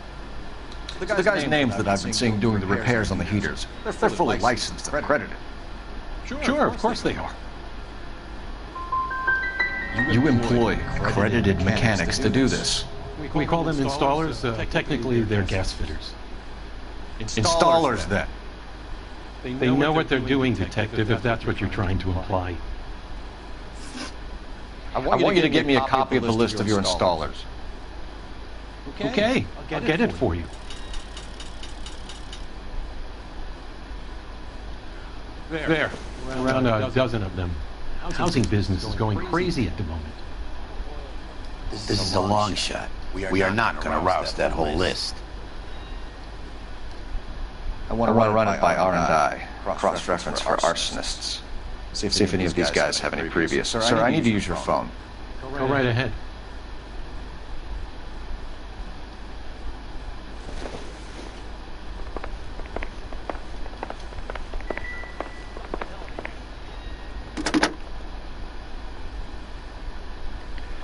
The guys' names that I've been seeing doing the repairs on the heaters. They're fully licensed and accredited. Sure, of course they are. You employ accredited mechanics to do this. We call them installers. Technically, they're gas fitters. Installers, then. They know what they're doing, Detective, if that's what you're trying to imply. I want you to get me a copy of the list of your installers. Okay, I'll get it for you. There, around a dozen of them. Housing business is going crazy at the moment. This is a long shot. We are not going to roust that whole list. I want to run it by R&I, cross-reference for arsonists. See if any of these guys have any previous. Sir, I need to use your phone. Go right ahead.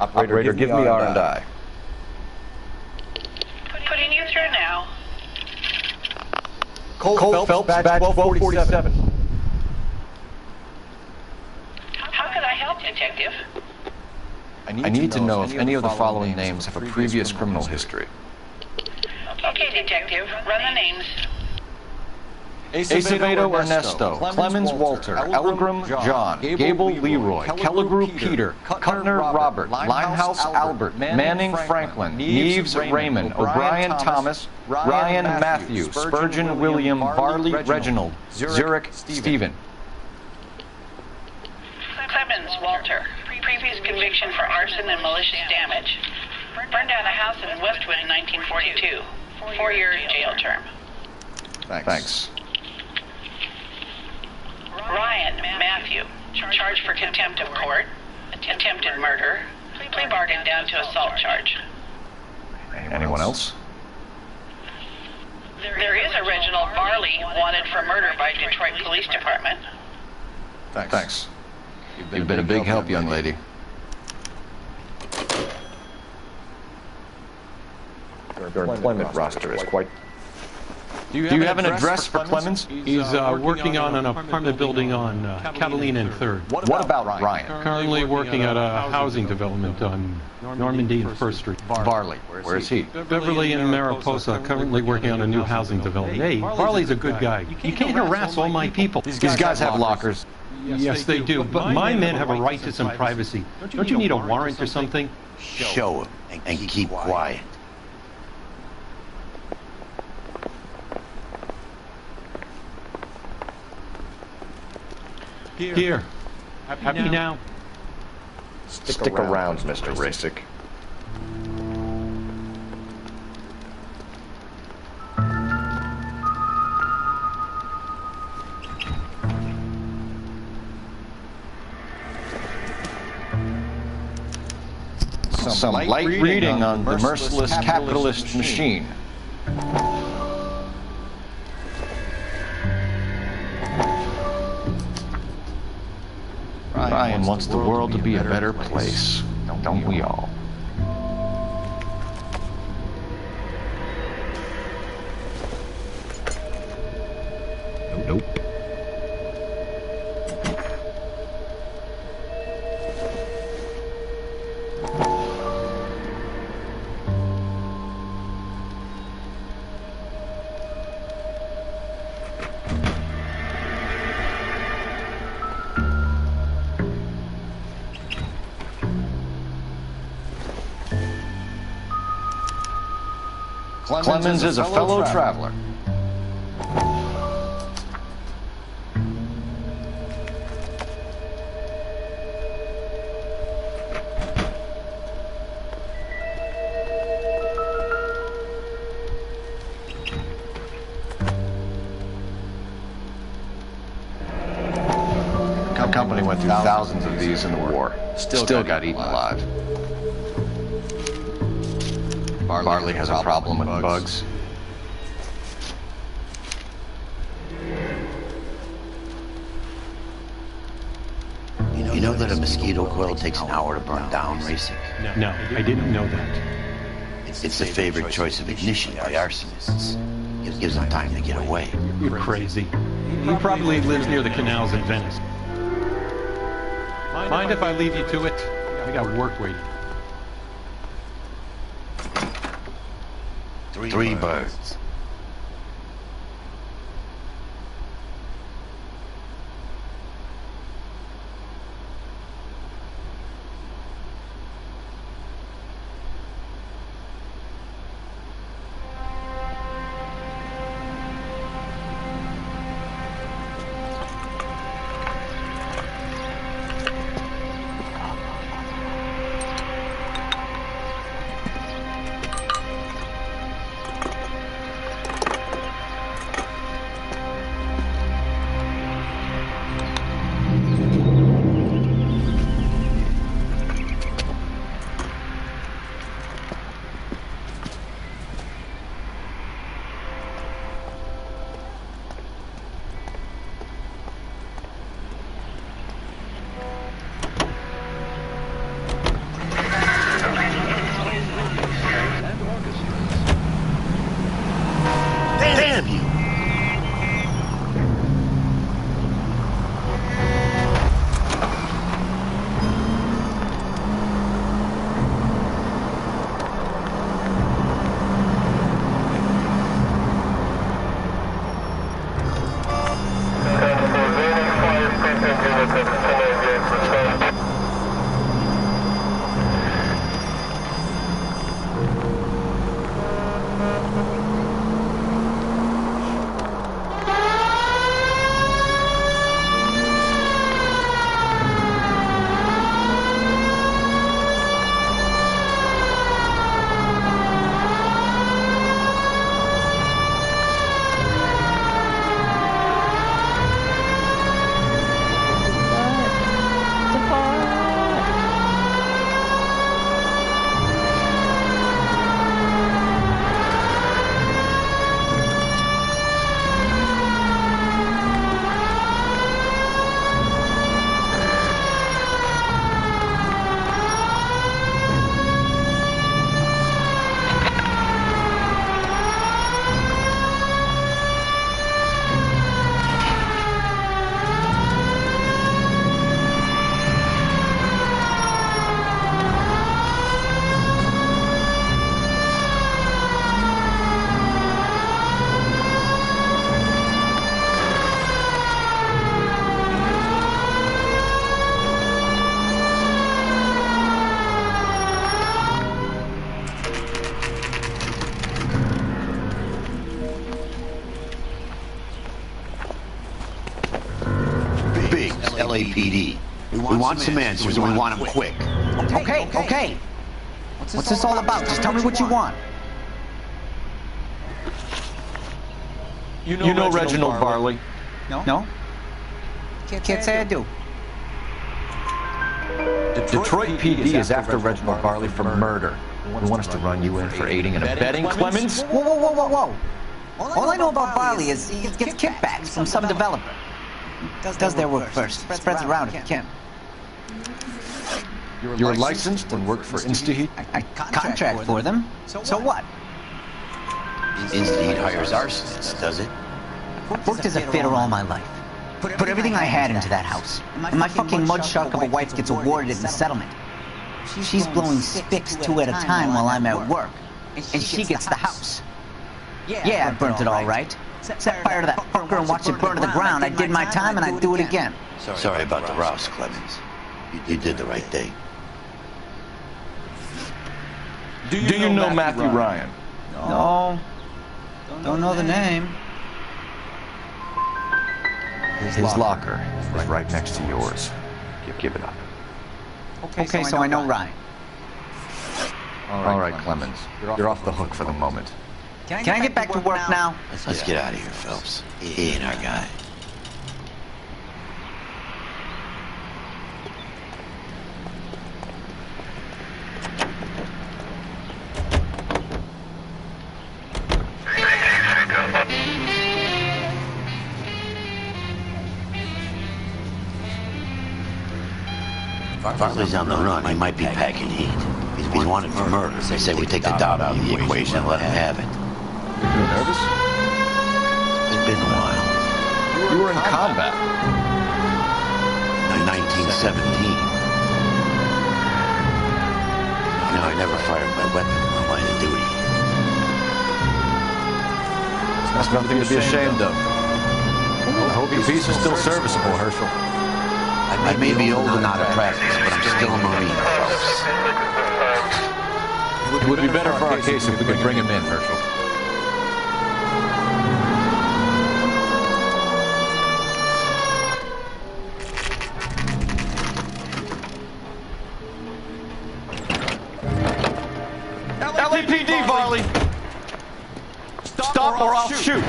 Operator, give me R&I. Putting you through now. Cole Phelps, badge 1247. How can I help, Detective? I need to know if any of the following names have a previous criminal history. Okay, Detective. Run the names. Acevedo Ernesto, Clemens Walter, Elgram John, Gable Leroy, Kelligrew Peter, Cutner Robert, Limehouse Albert, Manning Franklin, Neves Raymond, O'Brien Thomas, Ryan Matthew, Spurgeon William, Barley Reginald, Zurich Stephen. Clemens Walter. Previous conviction for arson and malicious damage. Burned down a house in Westwood in 1942. 4-year jail term. Thanks. Ryan Matthew, charged for contempt of court, attempted murder, plea bargain down to assault charge. Anyone else? There is a Reginald Barley wanted for murder by Detroit Police Department. Thanks. You've been a big help, young lady. Your employment roster is quite... Do you have an address for Clemens? He's working on an apartment building on Catalina and 3rd. What about Ryan? Currently working at a housing development on Normandy and 1st Street. Barley, where is he? Beverly and Mariposa, currently working on a new housing development. Hey, Barley's a good guy. You can't harass all my people. These guys have lockers. Yes, they do, but my men have a right to some privacy. Don't you need a warrant or something? Show him and keep quiet. Here. Happy now? Stick around, Mr. Rasick. Some light reading on the merciless capitalist machine. Ryan wants the world to be a better place, don't we all? Nope. Clemens is a fellow traveler. The company went through thousands of these in the war. Still got eaten alive. Barley has a problem with bugs. You know that a mosquito coil takes an hour to burn down, Rasick? No, I didn't know that. It's the favorite choice of ignition by arsonists. It gives them time to get away. You're crazy. He probably lives near the canals in Venice. Mind if I leave you to it? I got work waiting. 3 birds. LAPD. We want some answers, and we want them quick. Okay. What's this all about? Just tell me what you want. You know Reginald Barley? No? Can't say I do. Detroit PD is after Reginald Barley for murder. You want us to run you in for aiding and abetting Clemens? Whoa. All I know about Barley is he gets kickbacks from some developer. Does their work first. Spreads around if he can. You're licensed and work for InstaHeat? I contract for them. So what? InstaHeat hires arsonists, does it? I've worked as a fitter all my life. Put everything I had into that house. And my fucking mudshark of a wife gets awarded in the settlement. She's blowing sticks 2 at a time while I'm at work. And she gets the house. Yeah, I burnt it all right. Set fire to that fucker and watch it burn to the ground. I did my time and I'd do it again. Sorry about the Rouse, Clemens. You did the right thing. Do you know Matthew Ryan? No. Don't know the name. His locker is right next to yours. Give it up. Okay, so I know Ryan. All right, Clemens. You're off the hook for the moment. Can I get back to work now? Let's get out of here, Phelps. He ain't our guy. Farley's on the run. He might be packing heat. If he's wanted for murder, they say we take the doubt out of the equation and let him have it. You're nervous? It's been a while. You were in combat. In 1917. You know, I never fired my weapon in the line of duty. That's nothing to be ashamed of. I hope your piece is still serviceable, Herschel. I may be old and out of practice, but I'm still a Marine, folks. It would be better for our case if we could bring him in, Herschel. LAPD, Varley! Stop or I'll shoot!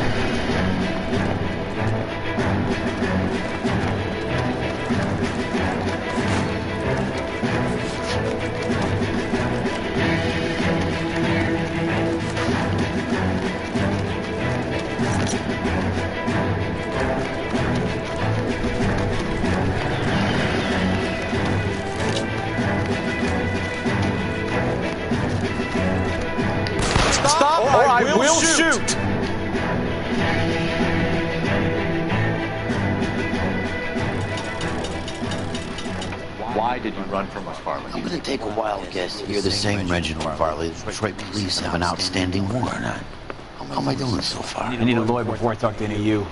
Stop or I will shoot! Why did you run from us, Varley? I'm gonna take a wild guess that you're the same Reginald Varley the Detroit police have an outstanding warrant on. How am I doing so far? I need a lawyer before I talk to any of you.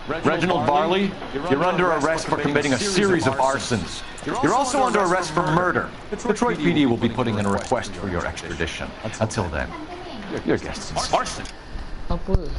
Reginald Varley, you're under arrest for committing a series of arsons. You're also under arrest for murder. Detroit PD will be putting in a request for your extradition. Until then, your guest is arson. Apa?